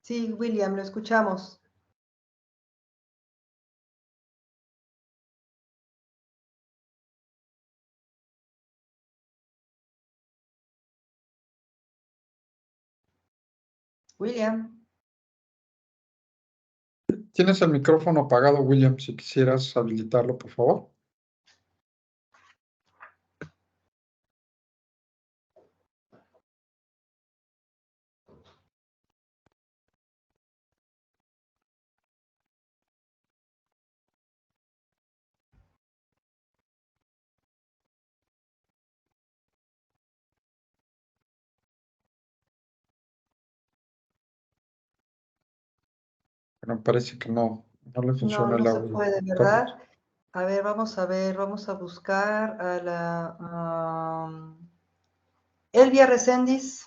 Sí, William, lo escuchamos. William. Tienes el micrófono apagado, William, si quisieras habilitarlo, por favor. Pero parece que no le funciona el No se audio. puede, ¿verdad? A ver, vamos a buscar a la Elvia Reséndiz.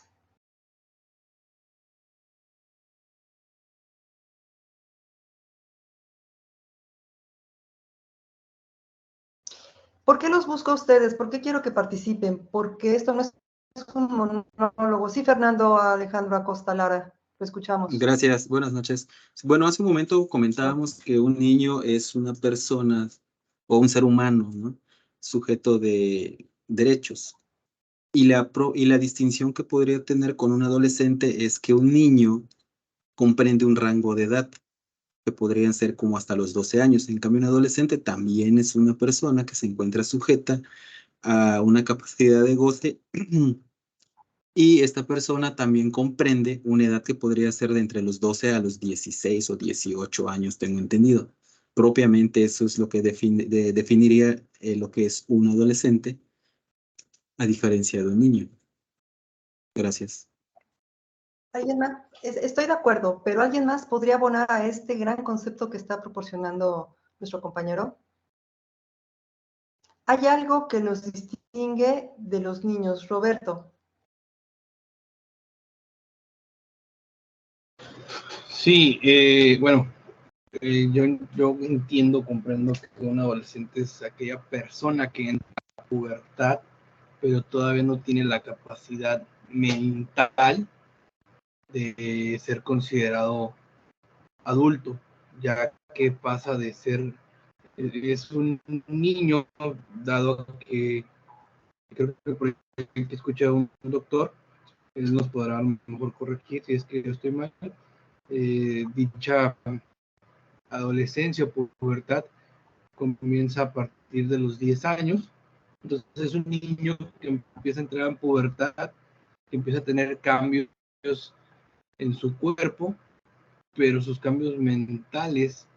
¿Por qué los busco a ustedes? ¿Por qué quiero que participen? Porque esto no es un monólogo. Sí, Fernando Alejandro Acosta Lara, lo escuchamos. Gracias, buenas noches. Bueno, hace un momento comentábamos que un niño es una persona o un ser humano, ¿no? Sujeto de derechos. Y la distinción que podría tener con un adolescente es que un niño comprende un rango de edad que podrían ser como hasta los 12 años. En cambio, un adolescente también es una persona que se encuentra sujeta a una capacidad de goce y esta persona también comprende una edad que podría ser de entre los 12 a los 16 o 18 años, tengo entendido. Propiamente eso es lo que definiría lo que es un adolescente a diferencia de un niño. Gracias. ¿Alguien más? Estoy de acuerdo, pero ¿alguien más podría abonar a este gran concepto que está proporcionando nuestro compañero? Hay algo que nos distingue de los niños. Roberto. Sí, bueno, yo entiendo, comprendo que un adolescente es aquella persona que entra a la pubertad, pero todavía no tiene la capacidad mental de ser considerado adulto, ya que pasa de ser, es un niño, dado que creo que por el que escucha a un doctor, él nos podrá a lo mejor corregir si es que yo estoy mal, dicha adolescencia o pubertad comienza a partir de los 10 años, entonces es un niño que empieza a entrar en pubertad, que empieza a tener cambios en su cuerpo, pero sus cambios mentales,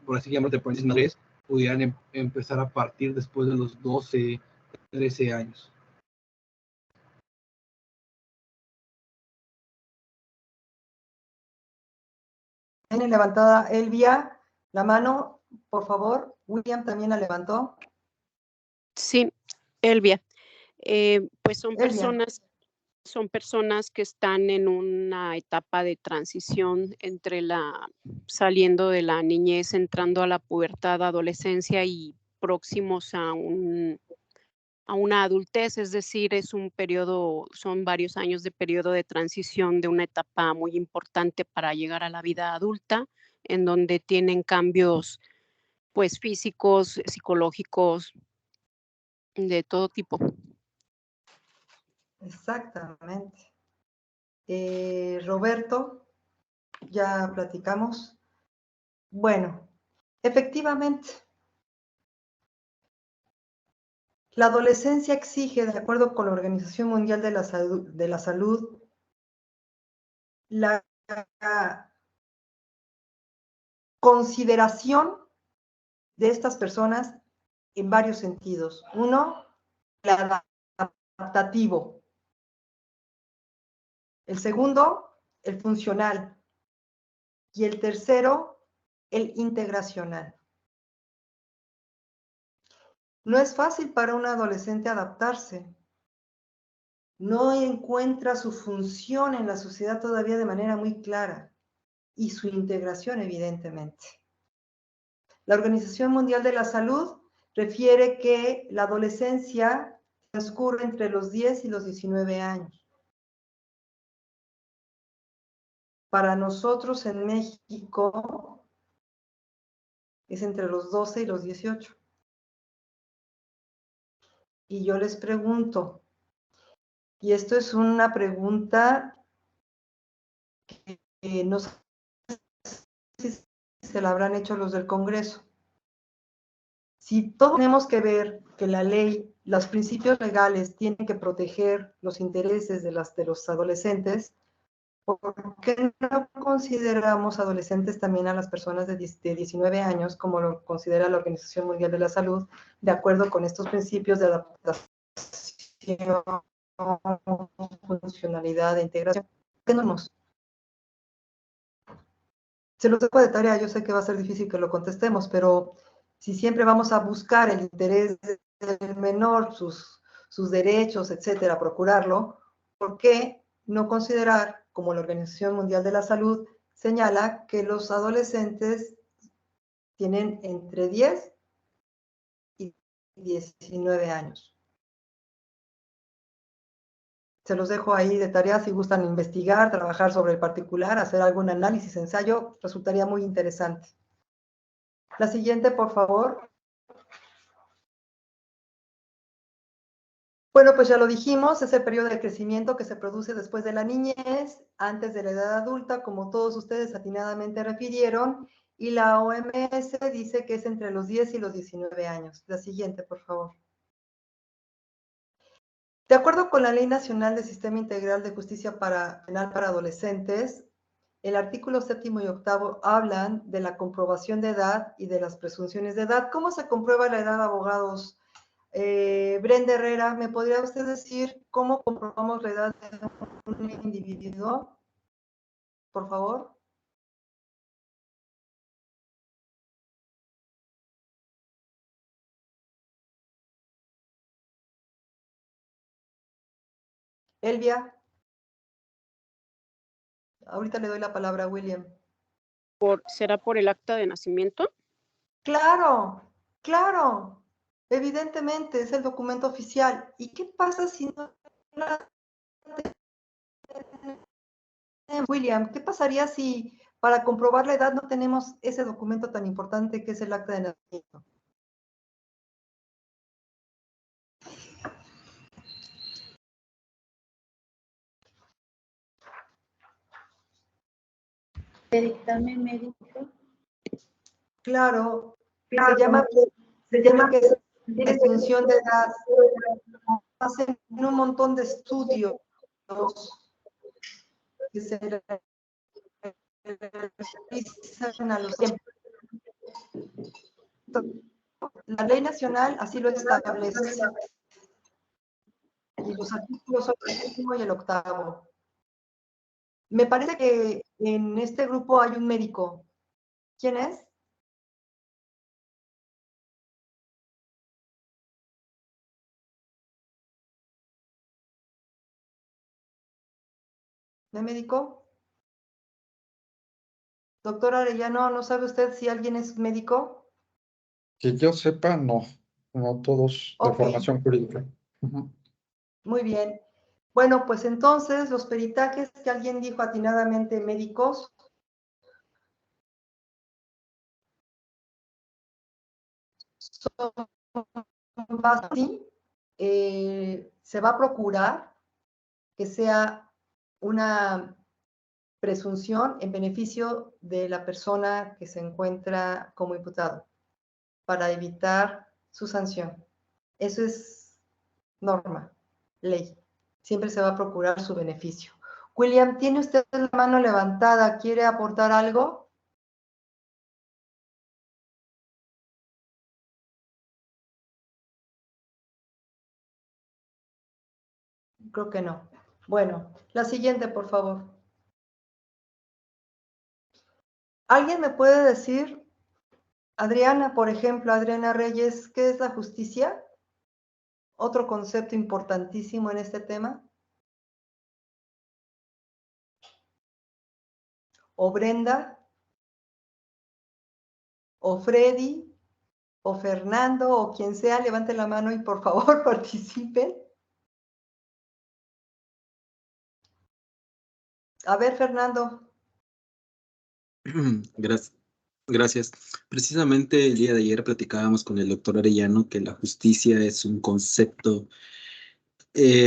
por así llamarlo, pudieran empezar a partir después de los 12, 13 años. Tiene levantada Elvia la mano, por favor. William también la levantó. Sí, Elvia. Pues Elvia. son personas que están en una etapa de transición entre saliendo de la niñez, entrando a la pubertad, adolescencia y próximos a una adultez, es decir, es un periodo, son varios años de periodo de transición de una etapa muy importante para llegar a la vida adulta, en donde tienen cambios pues físicos, psicológicos, de todo tipo. Exactamente. Roberto, ya platicamos. Bueno, efectivamente, la adolescencia exige, de acuerdo con la Organización Mundial de la Salud, la consideración de estas personas en varios sentidos. Uno, el adaptativo. El segundo, el funcional. Y el tercero, el integracional. No es fácil para un adolescente adaptarse. No encuentra su función en la sociedad todavía de manera muy clara y su integración, evidentemente. La Organización Mundial de la Salud refiere que la adolescencia transcurre entre los 10 y los 19 años. Para nosotros en México es entre los 12 y los 18. Y yo les pregunto, y esto es una pregunta que no sé si se la habrán hecho los del Congreso. Si todos tenemos que ver que la ley, los principios legales tienen que proteger los intereses de los adolescentes, ¿por qué no consideramos adolescentes también a las personas de 19 años, como lo considera la Organización Mundial de la Salud, de acuerdo con estos principios de adaptación, funcionalidad e integración? ¿Qué no nos? Se los dejo de tarea, yo sé que va a ser difícil que lo contestemos, pero si siempre vamos a buscar el interés del menor, sus derechos, etcétera, procurarlo, ¿por qué no considerar, como la Organización Mundial de la Salud señala, que los adolescentes tienen entre 10 y 19 años? Se los dejo ahí de tarea si gustan investigar, trabajar sobre el particular, hacer algún análisis, ensayo, resultaría muy interesante. La siguiente, por favor. Bueno, pues ya lo dijimos, es el periodo de crecimiento que se produce después de la niñez, antes de la edad adulta, como todos ustedes atinadamente refirieron, y la OMS dice que es entre los 10 y los 19 años. La siguiente, por favor. De acuerdo con la Ley Nacional del Sistema Integral de Justicia Penal para Adolescentes, el artículo 7º y 8º hablan de la comprobación de edad y de las presunciones de edad. ¿Cómo se comprueba la edad, abogados? Brenda Herrera, ¿me podría usted decir cómo comprobamos la edad de un individuo? Por favor. Elvia. Ahorita le doy la palabra a William. ¿Será por el acta de nacimiento? Claro, claro. Evidentemente es el documento oficial. ¿Y qué pasa si no la tenemos? William, ¿qué pasaría si para comprobar la edad no tenemos ese documento tan importante que es el acta de nacimiento? ¿De dictamen médico? Claro, se llama que es presunción de edad. Hacen un montón de estudios que se realizan a los tiempos. La ley nacional así lo establece. Y los artículos son el 7º y el 8º. Me parece que en este grupo hay un médico. ¿Quién es? ¿De médico? Doctor Arellano, ¿no sabe usted si alguien es médico? Que yo sepa, no. No todos de Ok. formación jurídica. Ujú. Muy bien. Bueno, pues entonces los peritajes que alguien dijo atinadamente médicos son así. Se va a procurar que sea una presunción en beneficio de la persona que se encuentra como imputado para evitar su sanción. Eso es norma, ley. Siempre se va a procurar su beneficio. William, ¿tiene usted la mano levantada? ¿Quiere aportar algo? Creo que no. Bueno, la siguiente, por favor. ¿Alguien me puede decir, Adriana, por ejemplo, Adriana Reyes, qué es la justicia? Otro concepto importantísimo en este tema. O Brenda, o Freddy, o Fernando, o quien sea, levante la mano y por favor participen. A ver, Fernando. Gracias. Precisamente el día de ayer platicábamos con el doctor Arellano que la justicia es un concepto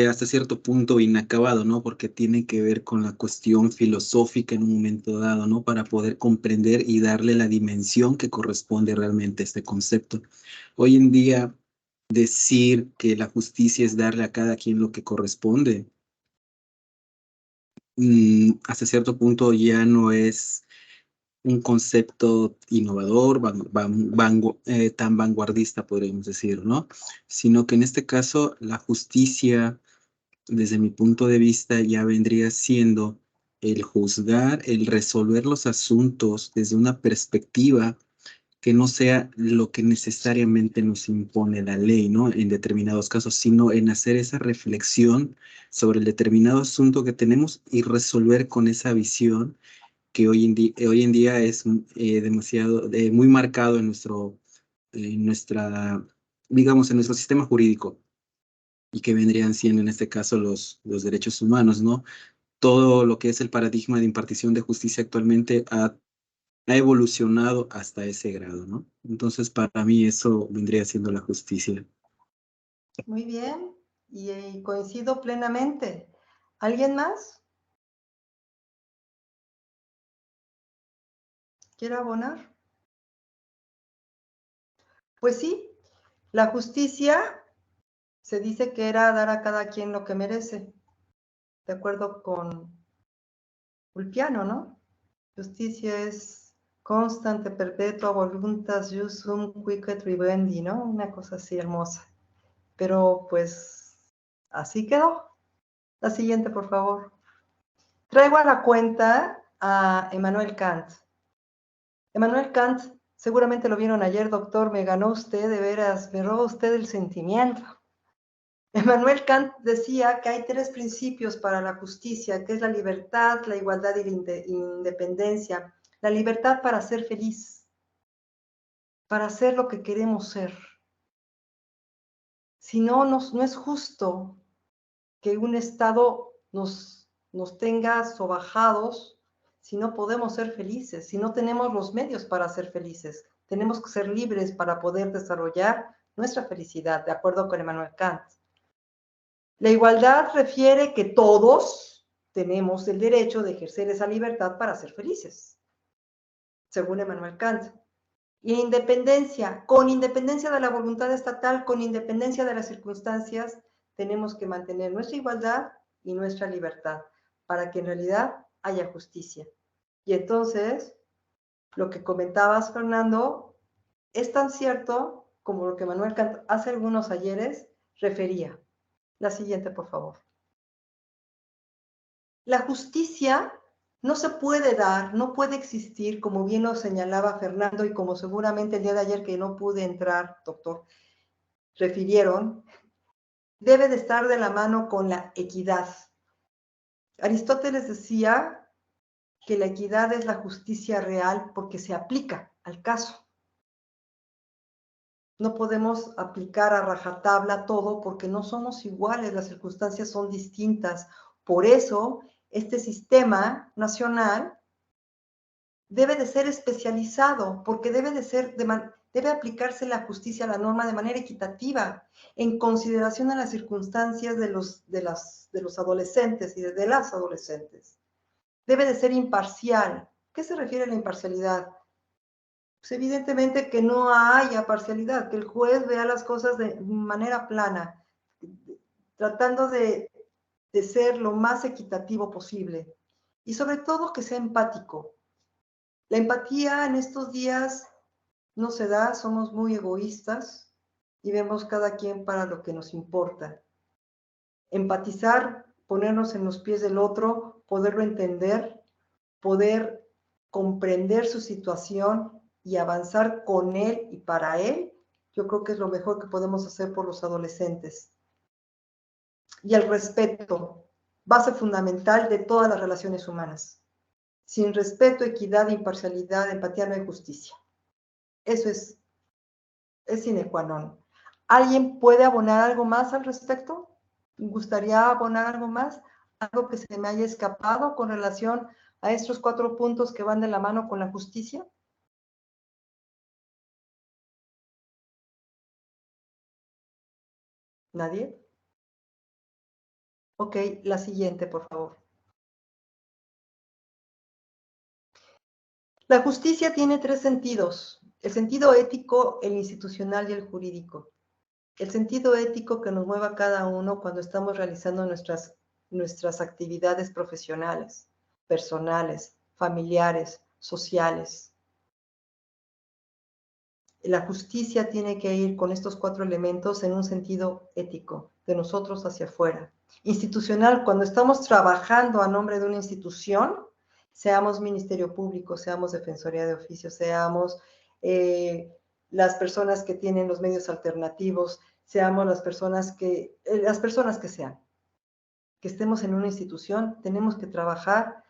hasta cierto punto inacabado, ¿no? Porque tiene que ver con la cuestión filosófica en un momento dado, ¿no? Para poder comprender y darle la dimensión que corresponde realmente a este concepto. Hoy en día, decir que la justicia es darle a cada quien lo que corresponde, hasta cierto punto ya no es un concepto innovador, tan vanguardista, podríamos decir, ¿no? Sino que en este caso la justicia, desde mi punto de vista, ya vendría siendo el juzgar, el resolver los asuntos desde una perspectiva que no sea lo que necesariamente nos impone la ley, ¿no? En determinados casos, sino en hacer esa reflexión sobre el determinado asunto que tenemos y resolver con esa visión que hoy en día es demasiado, muy marcado en digamos, en nuestro sistema jurídico y que vendrían siendo en este caso los derechos humanos, ¿no? Todo lo que es el paradigma de impartición de justicia actualmente ha evolucionado hasta ese grado, ¿no? Entonces, para mí eso vendría siendo la justicia. Muy bien, y coincido plenamente. ¿Alguien más? ¿Quiere abonar? Pues sí, la justicia se dice que era dar a cada quien lo que merece, de acuerdo con Ulpiano, ¿no? Justicia es constante, perpetua, voluntas jus sum quiquet vivendi, ¿no? Una cosa así hermosa. Pero pues así quedó. La siguiente, por favor. Traigo a la cuenta a Emmanuel Kant. Emmanuel Kant, seguramente lo vieron ayer, doctor, me ganó usted, de veras, me roba usted el sentimiento. Immanuel Kant decía que hay 3 principios para la justicia, que es la libertad, la igualdad y la independencia. La libertad para ser feliz, para ser lo que queremos ser. Si no, no es justo que un Estado nos tenga sobajados si no podemos ser felices, si no tenemos los medios para ser felices. Tenemos que ser libres para poder desarrollar nuestra felicidad, de acuerdo con Immanuel Kant. La igualdad refiere que todos tenemos el derecho de ejercer esa libertad para ser felices, según Immanuel Kant. Y independencia, con independencia de la voluntad estatal, con independencia de las circunstancias, tenemos que mantener nuestra igualdad y nuestra libertad para que en realidad haya justicia. Y entonces, lo que comentabas, Fernando, es tan cierto como lo que Immanuel Kant hace algunos ayeres refería. La siguiente, por favor. La justicia no se puede dar, no puede existir, como bien lo señalaba Fernando y como seguramente el día de ayer que no pude entrar, doctor, refirieron, debe de estar de la mano con la equidad. Aristóteles decía que la equidad es la justicia real porque se aplica al caso. No podemos aplicar a rajatabla todo porque no somos iguales, las circunstancias son distintas. Por eso, este sistema nacional debe de ser especializado, porque debe aplicarse la justicia, la norma de manera equitativa, en consideración a las circunstancias de los adolescentes y de las adolescentes. Debe de ser imparcial. ¿Qué se refiere a la imparcialidad? Pues evidentemente que no haya parcialidad, que el juez vea las cosas de manera plana, tratando de ser lo más equitativo posible. Y sobre todo que sea empático. La empatía en estos días no se da, somos muy egoístas y vemos cada quien para lo que nos importa. Empatizar, ponernos en los pies del otro, poderlo entender, poder comprender su situación y avanzar con él y para él, yo creo que es lo mejor que podemos hacer por los adolescentes. Y el respeto, base fundamental de todas las relaciones humanas. Sin respeto, equidad, imparcialidad, empatía, no hay justicia. Eso es sine qua non. ¿Alguien puede abonar algo más al respecto? ¿Me gustaría abonar algo más? ¿Algo que se me haya escapado con relación a estos 4 puntos que van de la mano con la justicia? ¿Nadie? Ok, la siguiente, por favor. La justicia tiene 3 sentidos: el sentido ético, el institucional y el jurídico. El sentido ético que nos mueva a cada uno cuando estamos realizando nuestras actividades profesionales, personales, familiares, sociales. La justicia tiene que ir con estos 4 elementos en un sentido ético, de nosotros hacia afuera. Institucional, cuando estamos trabajando a nombre de una institución, seamos Ministerio Público, seamos Defensoría de Oficio, seamos las personas que tienen los medios alternativos, seamos las personas que sean, que estemos en una institución, tenemos que trabajar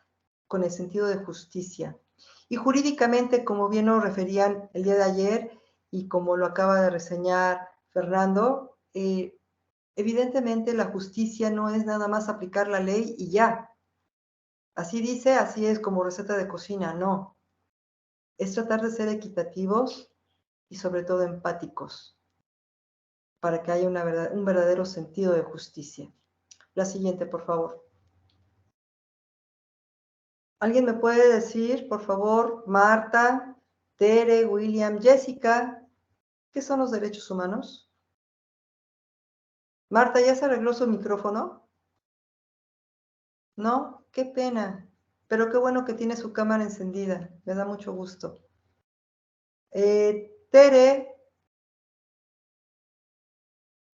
con el sentido de justicia. Y jurídicamente, como bien lo referían el día de ayer y como lo acaba de reseñar Fernando, evidentemente la justicia no es nada más aplicar la ley y ya. Así dice, así es como receta de cocina, no. Es tratar de ser equitativos y sobre todo empáticos para que haya un verdadero sentido de justicia. La siguiente, por favor. ¿Alguien me puede decir, por favor, Marta, Tere, William, Jessica, qué son los derechos humanos? Marta, ¿ya se arregló su micrófono? ¿No? Qué pena. Pero qué bueno que tiene su cámara encendida. Me da mucho gusto. Tere,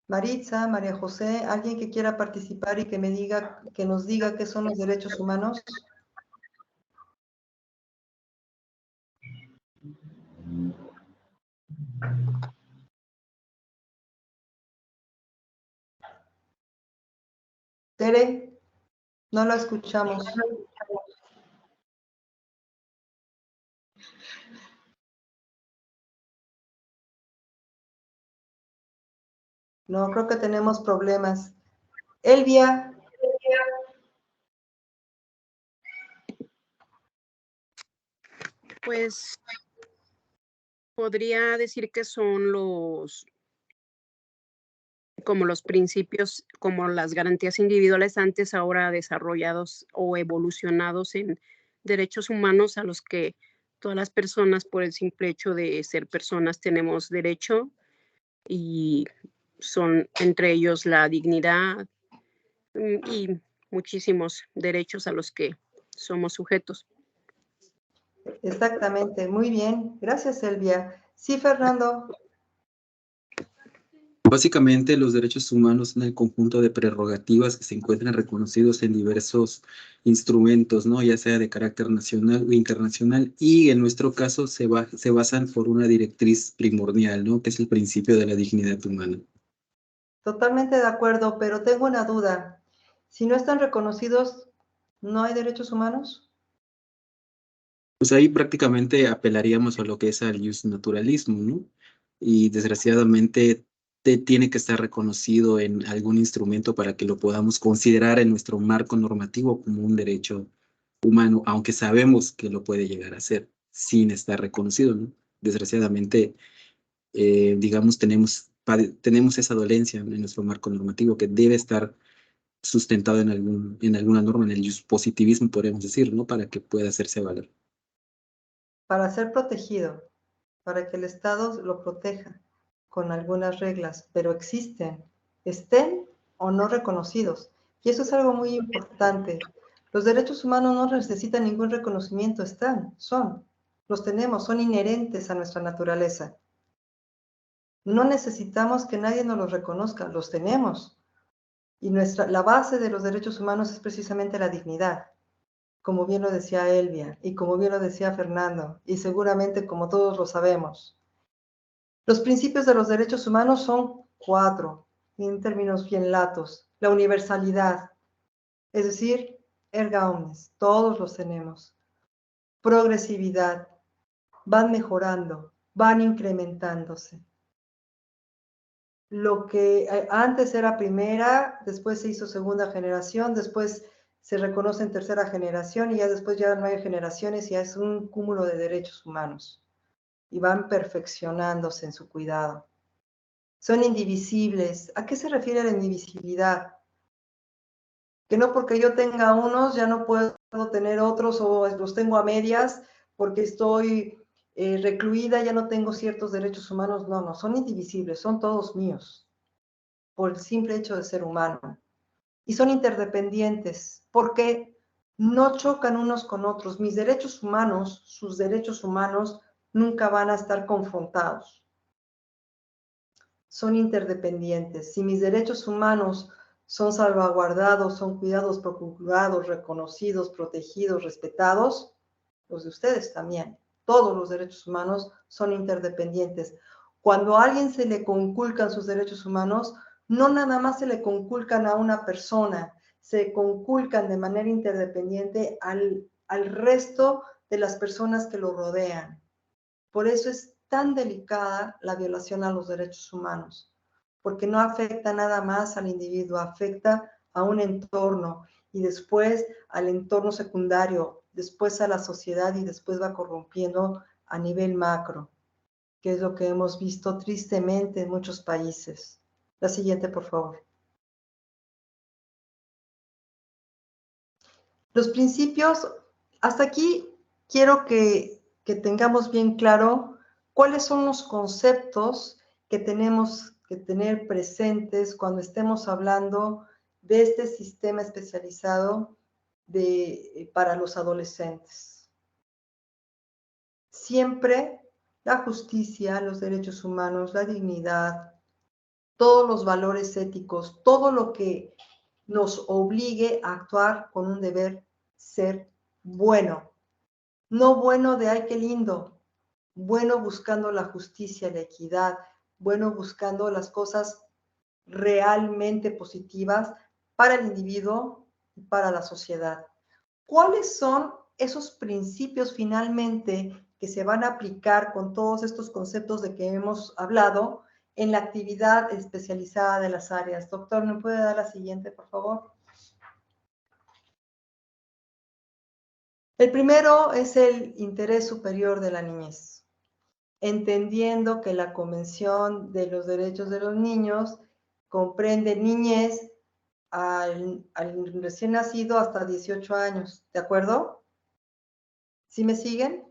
Maritza, María José, ¿alguien que quiera participar y que nos diga qué son los derechos humanos? Tere, no la escuchamos. No, creo que tenemos problemas. Elvia. Pues podría decir que son como los principios, como las garantías individuales antes ahora desarrollados o evolucionados en derechos humanos a los que todas las personas por el simple hecho de ser personas tenemos derecho, y son entre ellos la dignidad y muchísimos derechos a los que somos sujetos. Exactamente, muy bien. Gracias, Elvia. Sí, Fernando. Básicamente, los derechos humanos son el conjunto de prerrogativas que se encuentran reconocidos en diversos instrumentos, ¿no? Ya sea de carácter nacional o internacional, y en nuestro caso se basan por una directriz primordial, ¿no? Que es el principio de la dignidad humana. Totalmente de acuerdo, pero tengo una duda. Si no están reconocidos, ¿no hay derechos humanos? Pues ahí prácticamente apelaríamos a lo que es al justnaturalismo, ¿no? Y desgraciadamente tiene que estar reconocido en algún instrumento para que lo podamos considerar en nuestro marco normativo como un derecho humano, aunque sabemos que lo puede llegar a ser sin estar reconocido, ¿no? Desgraciadamente, digamos, tenemos esa dolencia en nuestro marco normativo que debe estar sustentado en alguna norma, en el positivismo, podríamos decir, ¿no? Para que pueda hacerse valer. Para ser protegido, para que el Estado lo proteja con algunas reglas, pero existen, estén o no reconocidos. Y eso es algo muy importante. Los derechos humanos no necesitan ningún reconocimiento, los tenemos, son inherentes a nuestra naturaleza. No necesitamos que nadie nos los reconozca, los tenemos. Y la base de los derechos humanos es precisamente la dignidad, como bien lo decía Elvia y como bien lo decía Fernando, y seguramente como todos lo sabemos. Los principios de los derechos humanos son 4, en términos bien latos. La universalidad, es decir, erga omnes, todos los tenemos. Progresividad, van mejorando, van incrementándose. Lo que antes era primera, después se hizo segunda generación, después se reconoce en tercera generación y ya después ya no hay generaciones, ya es un cúmulo de derechos humanos y van perfeccionándose en su cuidado. Son indivisibles. ¿A qué se refiere la indivisibilidad? Que no porque yo tenga unos ya no puedo tener otros o los tengo a medias porque estoy recluida, ya no tengo ciertos derechos humanos. No, no, son indivisibles, son todos míos por el simple hecho de ser humano. Y son interdependientes porque no chocan unos con otros. Mis derechos humanos, sus derechos humanos, nunca van a estar confrontados. Son interdependientes. Si mis derechos humanos son salvaguardados, son cuidados, procurados, reconocidos, protegidos, respetados, los de ustedes también. Todos los derechos humanos son interdependientes. Cuando a alguien se le conculcan sus derechos humanos, no nada más se le conculcan a una persona, se conculcan de manera interdependiente al resto de las personas que lo rodean. Por eso es tan delicada la violación a los derechos humanos, porque no afecta nada más al individuo, afecta a un entorno y después al entorno secundario, después a la sociedad y después va corrompiendo a nivel macro, que es lo que hemos visto tristemente en muchos países. La siguiente, por favor. Los principios, hasta aquí quiero que tengamos bien claro cuáles son los conceptos que tenemos que tener presentes cuando estemos hablando de este sistema especializado para los adolescentes. Siempre la justicia, los derechos humanos, la dignidad, todos los valores éticos, todo lo que nos obligue a actuar con un deber ser bueno. No bueno de ay, qué lindo, bueno buscando la justicia, la equidad, bueno buscando las cosas realmente positivas para el individuo y para la sociedad. ¿Cuáles son esos principios finalmente que se van a aplicar con todos estos conceptos de que hemos hablado en la actividad especializada de las áreas? Doctor, ¿me puede dar la siguiente, por favor? El primero es el interés superior de la niñez, entendiendo que la Convención de los Derechos de los Niños comprende niñez al recién nacido hasta 18 años, ¿de acuerdo? ¿Sí me siguen?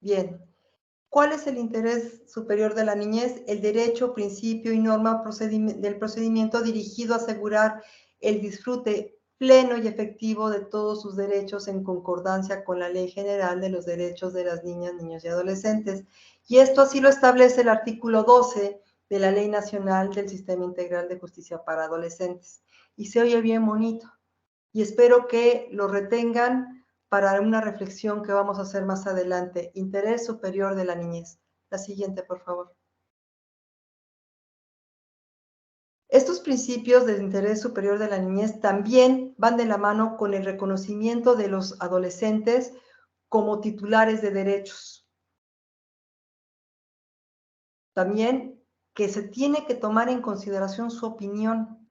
Bien. ¿Cuál es el interés superior de la niñez? El derecho, principio y norma del procedimiento dirigido a asegurar el disfrute pleno y efectivo de todos sus derechos en concordancia con la Ley General de los Derechos de las Niñas, Niños y Adolescentes. Y esto así lo establece el artículo 12 de la Ley Nacional del Sistema Integral de Justicia para Adolescentes. Y se oye bien bonito. Y espero que lo retengan para una reflexión que vamos a hacer más adelante. Interés superior de la niñez. La siguiente, por favor. Estos principios de interés superior de la niñez también van de la mano con el reconocimiento de los adolescentes como titulares de derechos. También que se tiene que tomar en consideración su opinión.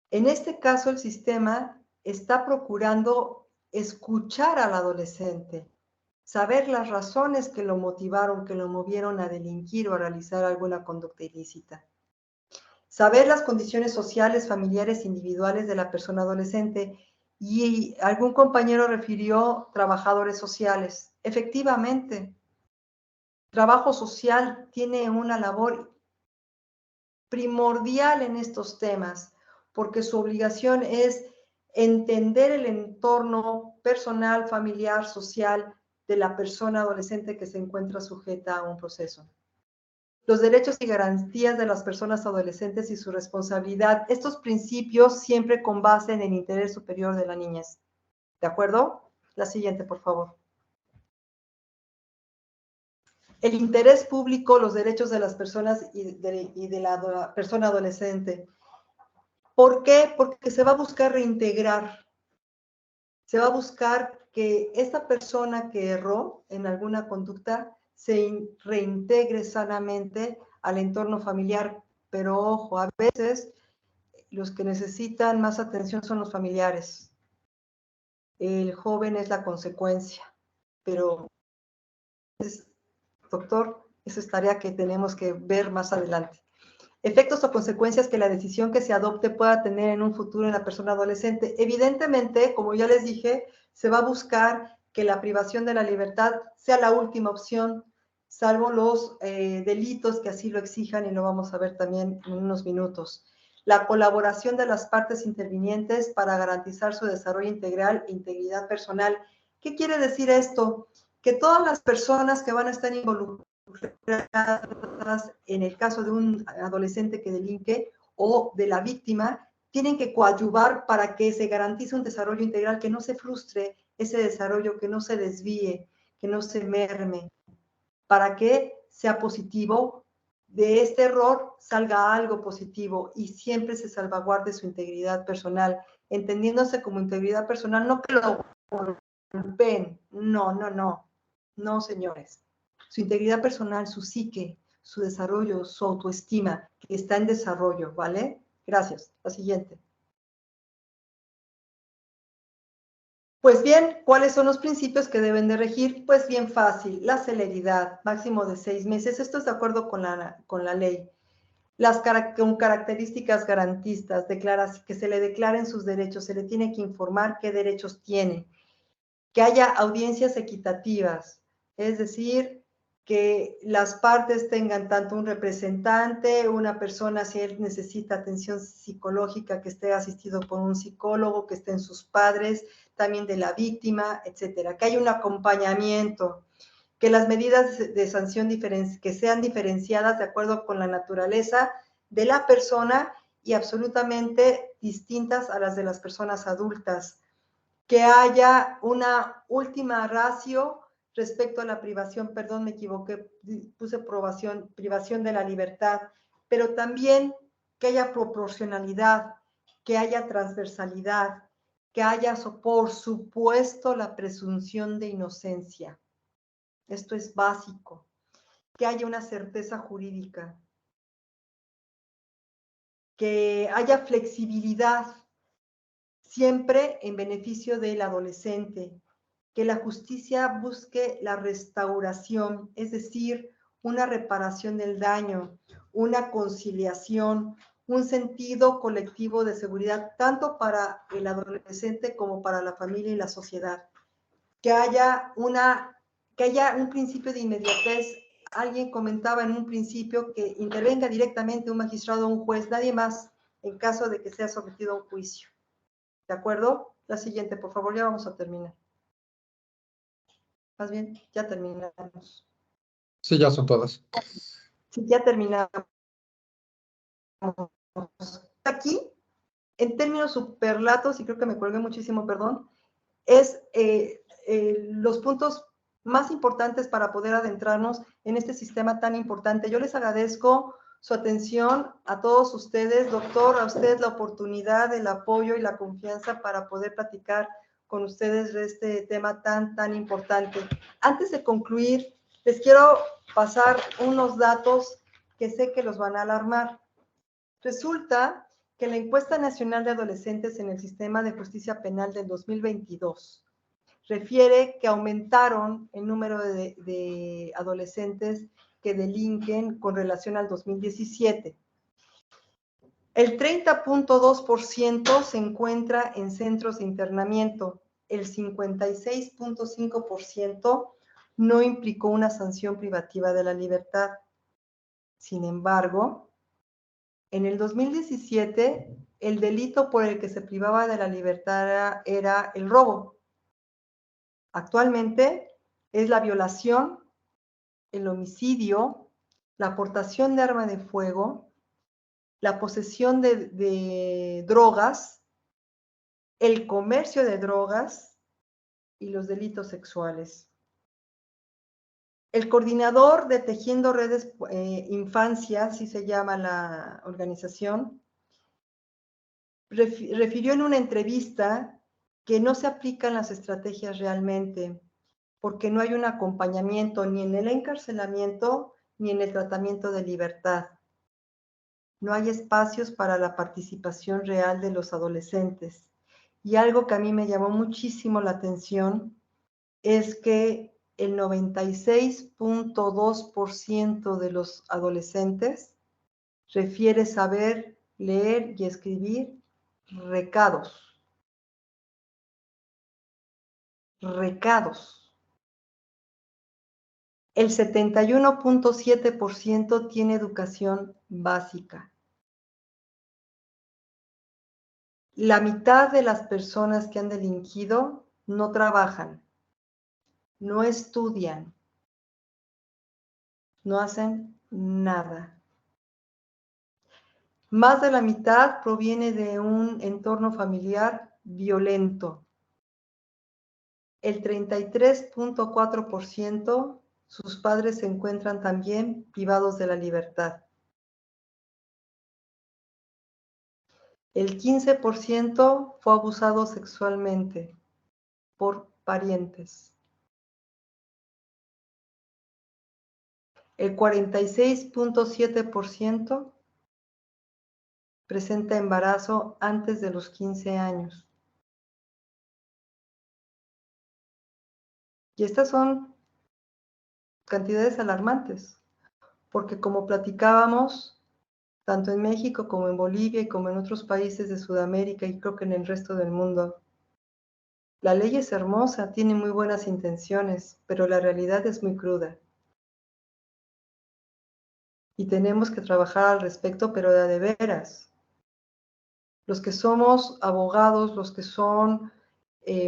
En este caso, el sistema está procurando escuchar al adolescente, saber las razones que lo motivaron, que lo movieron a delinquir o a realizar alguna conducta ilícita. Saber las condiciones sociales, familiares, individuales de la persona adolescente. Y algún compañero refirió trabajadores sociales. Efectivamente, trabajo social tiene una labor primordial en estos temas, porque su obligación es entender el entorno personal, familiar, social de la persona adolescente que se encuentra sujeta a un proceso. Los derechos y garantías de las personas adolescentes y su responsabilidad. Estos principios siempre con base en el interés superior de la niñez. ¿De acuerdo? La siguiente, por favor. El interés público, los derechos de las personas y de la persona adolescente. ¿Por qué? Porque se va a buscar reintegrar. Se va a buscar que esta persona que erró en alguna conducta se reintegre sanamente al entorno familiar. Pero ojo, a veces los que necesitan más atención son los familiares. El joven es la consecuencia. Pero, doctor, esa es tarea que tenemos que ver más adelante. Efectos o consecuencias que la decisión que se adopte pueda tener en un futuro en la persona adolescente. Evidentemente, como ya les dije, se va a buscar que la privación de la libertad sea la última opción, salvo los delitos que así lo exijan, y lo vamos a ver también en unos minutos. La colaboración de las partes intervinientes para garantizar su desarrollo integral e integridad personal. ¿Qué quiere decir esto? Que todas las personas que van a estar involucradas en el caso de un adolescente que delinque o de la víctima, tienen que coadyuvar para que se garantice un desarrollo integral, que no se frustre ese desarrollo, que no se desvíe, que no se merme, para que sea positivo, de este error salga algo positivo y siempre se salvaguarde su integridad personal, entendiéndose como integridad personal, no que lo golpeen, no, señores. Su integridad personal, su psique, su desarrollo, su autoestima, que está en desarrollo, ¿vale? Gracias. La siguiente. Pues bien, ¿cuáles son los principios que deben de regir? Pues bien fácil, la celeridad, máximo de 6 meses. Esto es de acuerdo con la ley. Con características garantistas, que se le declaren sus derechos, se le tiene que informar qué derechos tiene, que haya audiencias equitativas, es decir, que las partes tengan tanto un representante, una persona, si él necesita atención psicológica, que esté asistido por un psicólogo, que estén sus padres, también de la víctima, etcétera. Que haya un acompañamiento, que las medidas de sanción que sean diferenciadas de acuerdo con la naturaleza de la persona y absolutamente distintas a las de las personas adultas. Que haya una última ratio respecto a la privación, perdón, me equivoqué, puse privación de la libertad, pero también que haya proporcionalidad, que haya transversalidad, que haya, por supuesto, la presunción de inocencia. Esto es básico. Que haya una certeza jurídica. Que haya flexibilidad, siempre en beneficio del adolescente. Que la justicia busque la restauración, es decir, una reparación del daño, una conciliación, un sentido colectivo de seguridad, tanto para el adolescente como para la familia y la sociedad. Que haya un principio de inmediatez. Alguien comentaba en un principio que intervenga directamente un magistrado o un juez, nadie más, en caso de que sea sometido a un juicio. ¿De acuerdo? La siguiente, por favor, ya vamos a terminar. Más bien, ya terminamos. Sí, ya son todas. Sí, ya terminamos. Aquí, en términos superlatos, y creo que me colgué muchísimo, perdón, es los puntos más importantes para poder adentrarnos en este sistema tan importante. Yo les agradezco su atención a todos ustedes, doctor, a usted la oportunidad, el apoyo y la confianza para poder platicar con ustedes de este tema tan importante. Antes de concluir, les quiero pasar unos datos que sé que los van a alarmar. Resulta que la Encuesta Nacional de Adolescentes en el Sistema de Justicia Penal del 2022 refiere que aumentaron el número de adolescentes que delinquen con relación al 2017. El 30.2% se encuentra en centros de internamiento. El 56.5% no implicó una sanción privativa de la libertad. Sin embargo, en el 2017, el delito por el que se privaba de la libertad era el robo. Actualmente es la violación, el homicidio, la aportación de arma de fuego, la posesión de drogas, el comercio de drogas y los delitos sexuales. El coordinador de Tejiendo Redes Infancia, así se llama la organización, refirió en una entrevista que no se aplican las estrategias realmente, porque no hay un acompañamiento ni en el encarcelamiento ni en el tratamiento de libertad. No hay espacios para la participación real de los adolescentes. Y algo que a mí me llamó muchísimo la atención es que el 96.2% de los adolescentes refiere saber leer y escribir recados. Recados. El 71.7% tiene educación básica. La mitad de las personas que han delinquido no trabajan, no estudian, no hacen nada. Más de la mitad proviene de un entorno familiar violento. El 33.4%, sus padres se encuentran también privados de la libertad. El 15% fue abusado sexualmente por parientes. El 46.7% presenta embarazo antes de los 15 años. Y estas son cantidades alarmantes, porque como platicábamos, tanto en México como en Bolivia y como en otros países de Sudamérica y creo que en el resto del mundo, la ley es hermosa, tiene muy buenas intenciones, pero la realidad es muy cruda. Y tenemos que trabajar al respecto, pero de veras. Los que somos abogados, los que son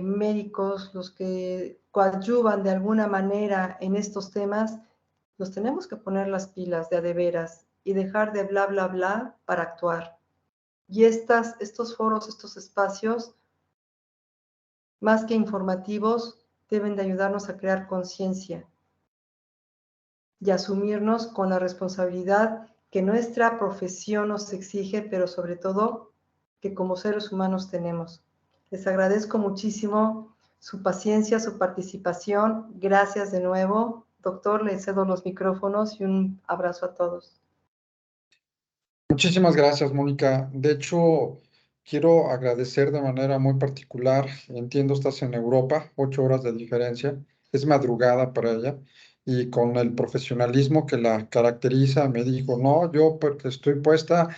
médicos, los que coadyuvan de alguna manera en estos temas, nos tenemos que poner las pilas de veras y dejar de bla, bla, bla para actuar. Y estos foros, estos espacios, más que informativos, deben de ayudarnos a crear conciencia y asumirnos con la responsabilidad que nuestra profesión nos exige, pero sobre todo que como seres humanos tenemos. Les agradezco muchísimo su paciencia, su participación. Gracias de nuevo. Doctor, le cedo los micrófonos y un abrazo a todos. Muchísimas gracias, Mónica. De hecho, quiero agradecer de manera muy particular. Entiendo, estás en Europa, 8 horas de diferencia. Es madrugada para ella. Y con el profesionalismo que la caracteriza, me dijo, no, yo porque estoy puesta,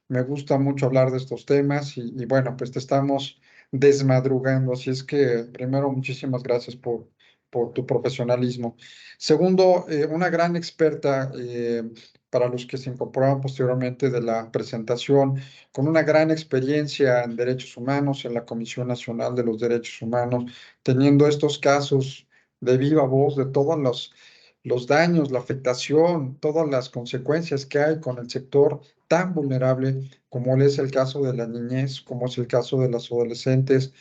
me gusta mucho hablar de estos temas y bueno, pues te estamos desmadrugando. Así es que, primero, muchísimas gracias por tu profesionalismo. Segundo, una gran experta. Para los que se incorporaron posteriormente de la presentación, con una gran experiencia en derechos humanos, en la Comisión Nacional de los Derechos Humanos, teniendo estos casos de viva voz de todos los daños, la afectación, todas las consecuencias que hay con el sector tan vulnerable como es el caso de la niñez, como es el caso de las adolescentes.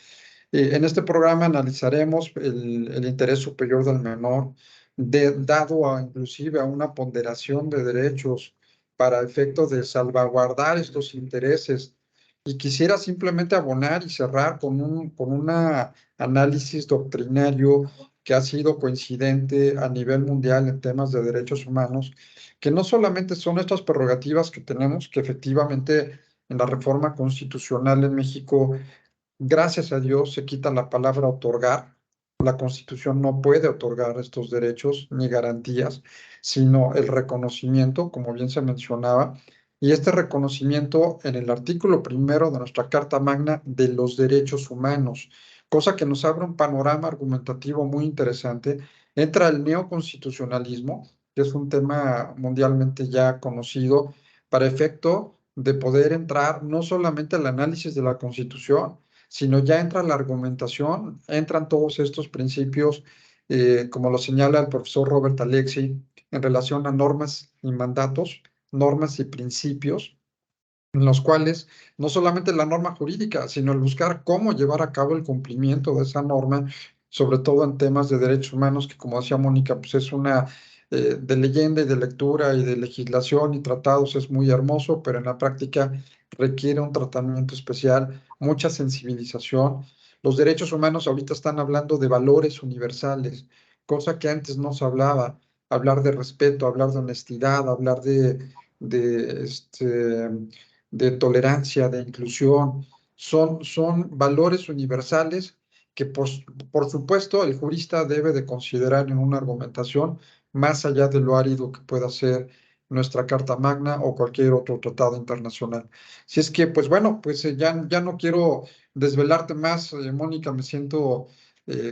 En este programa analizaremos el interés superior del menor, dado inclusive a una ponderación de derechos para efectos de salvaguardar estos intereses. Y quisiera simplemente abonar y cerrar con un análisis doctrinario que ha sido coincidente a nivel mundial en temas de derechos humanos, que no solamente son estas prerrogativas que tenemos, que efectivamente en la reforma constitucional en México, gracias a Dios, se quita la palabra otorgar. La Constitución no puede otorgar estos derechos ni garantías, sino el reconocimiento, como bien se mencionaba, y este reconocimiento en el artículo 1 de nuestra Carta Magna de los derechos humanos, cosa que nos abre un panorama argumentativo muy interesante. Entra el neoconstitucionalismo, que es un tema mundialmente ya conocido, para efecto de poder entrar no solamente al análisis de la Constitución, sino ya entra la argumentación, entran todos estos principios, como lo señala el profesor Robert Alexi, en relación a normas y mandatos, normas y principios, en los cuales no solamente la norma jurídica, sino el buscar cómo llevar a cabo el cumplimiento de esa norma, sobre todo en temas de derechos humanos, que como decía Mónica, pues es una de leyenda y de lectura y de legislación y tratados, es muy hermoso, pero en la práctica requiere un tratamiento especial, mucha sensibilización. Los derechos humanos ahorita están hablando de valores universales, cosa que antes no se hablaba, hablar de respeto, hablar de honestidad, hablar de de tolerancia, de inclusión, son valores universales que por supuesto el jurista debe de considerar en una argumentación más allá de lo árido que pueda ser nuestra Carta Magna o cualquier otro tratado internacional. Si es que, pues bueno, pues ya no quiero desvelarte más, Mónica, me siento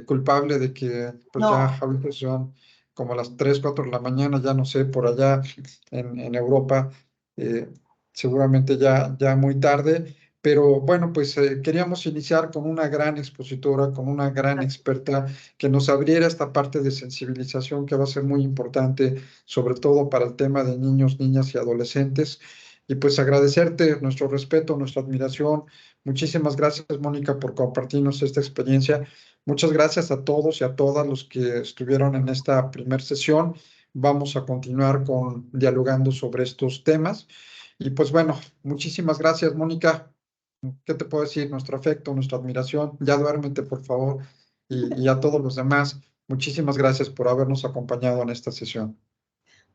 culpable de que pues No. ya ahorita son como las 3, 4 de la mañana, ya no sé, por allá en Europa. eh, Seguramente ya muy tarde, pero bueno, pues queríamos iniciar con una gran expositora, con una gran experta que nos abriera esta parte de sensibilización que va a ser muy importante, sobre todo para el tema de niños, niñas y adolescentes. Y pues agradecerte nuestro respeto, nuestra admiración. Muchísimas gracias, Mónica, por compartirnos esta experiencia. Muchas gracias a todos y a todas los que estuvieron en esta primera sesión. Vamos a continuar dialogando sobre estos temas. Y pues bueno, muchísimas gracias, Mónica. ¿Qué te puedo decir? Nuestro afecto, nuestra admiración. Ya duérmete, por favor. Y a todos los demás, muchísimas gracias por habernos acompañado en esta sesión.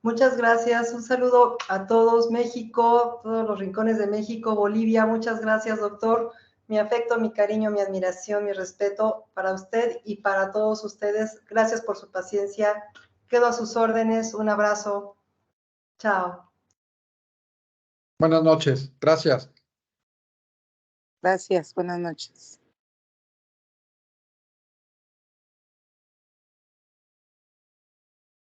Muchas gracias. Un saludo a todos, México, todos los rincones de México, Bolivia. Muchas gracias, doctor. Mi afecto, mi cariño, mi admiración, mi respeto para usted y para todos ustedes. Gracias por su paciencia. Quedo a sus órdenes. Un abrazo. Chao. Buenas noches. Gracias. Gracias, buenas noches.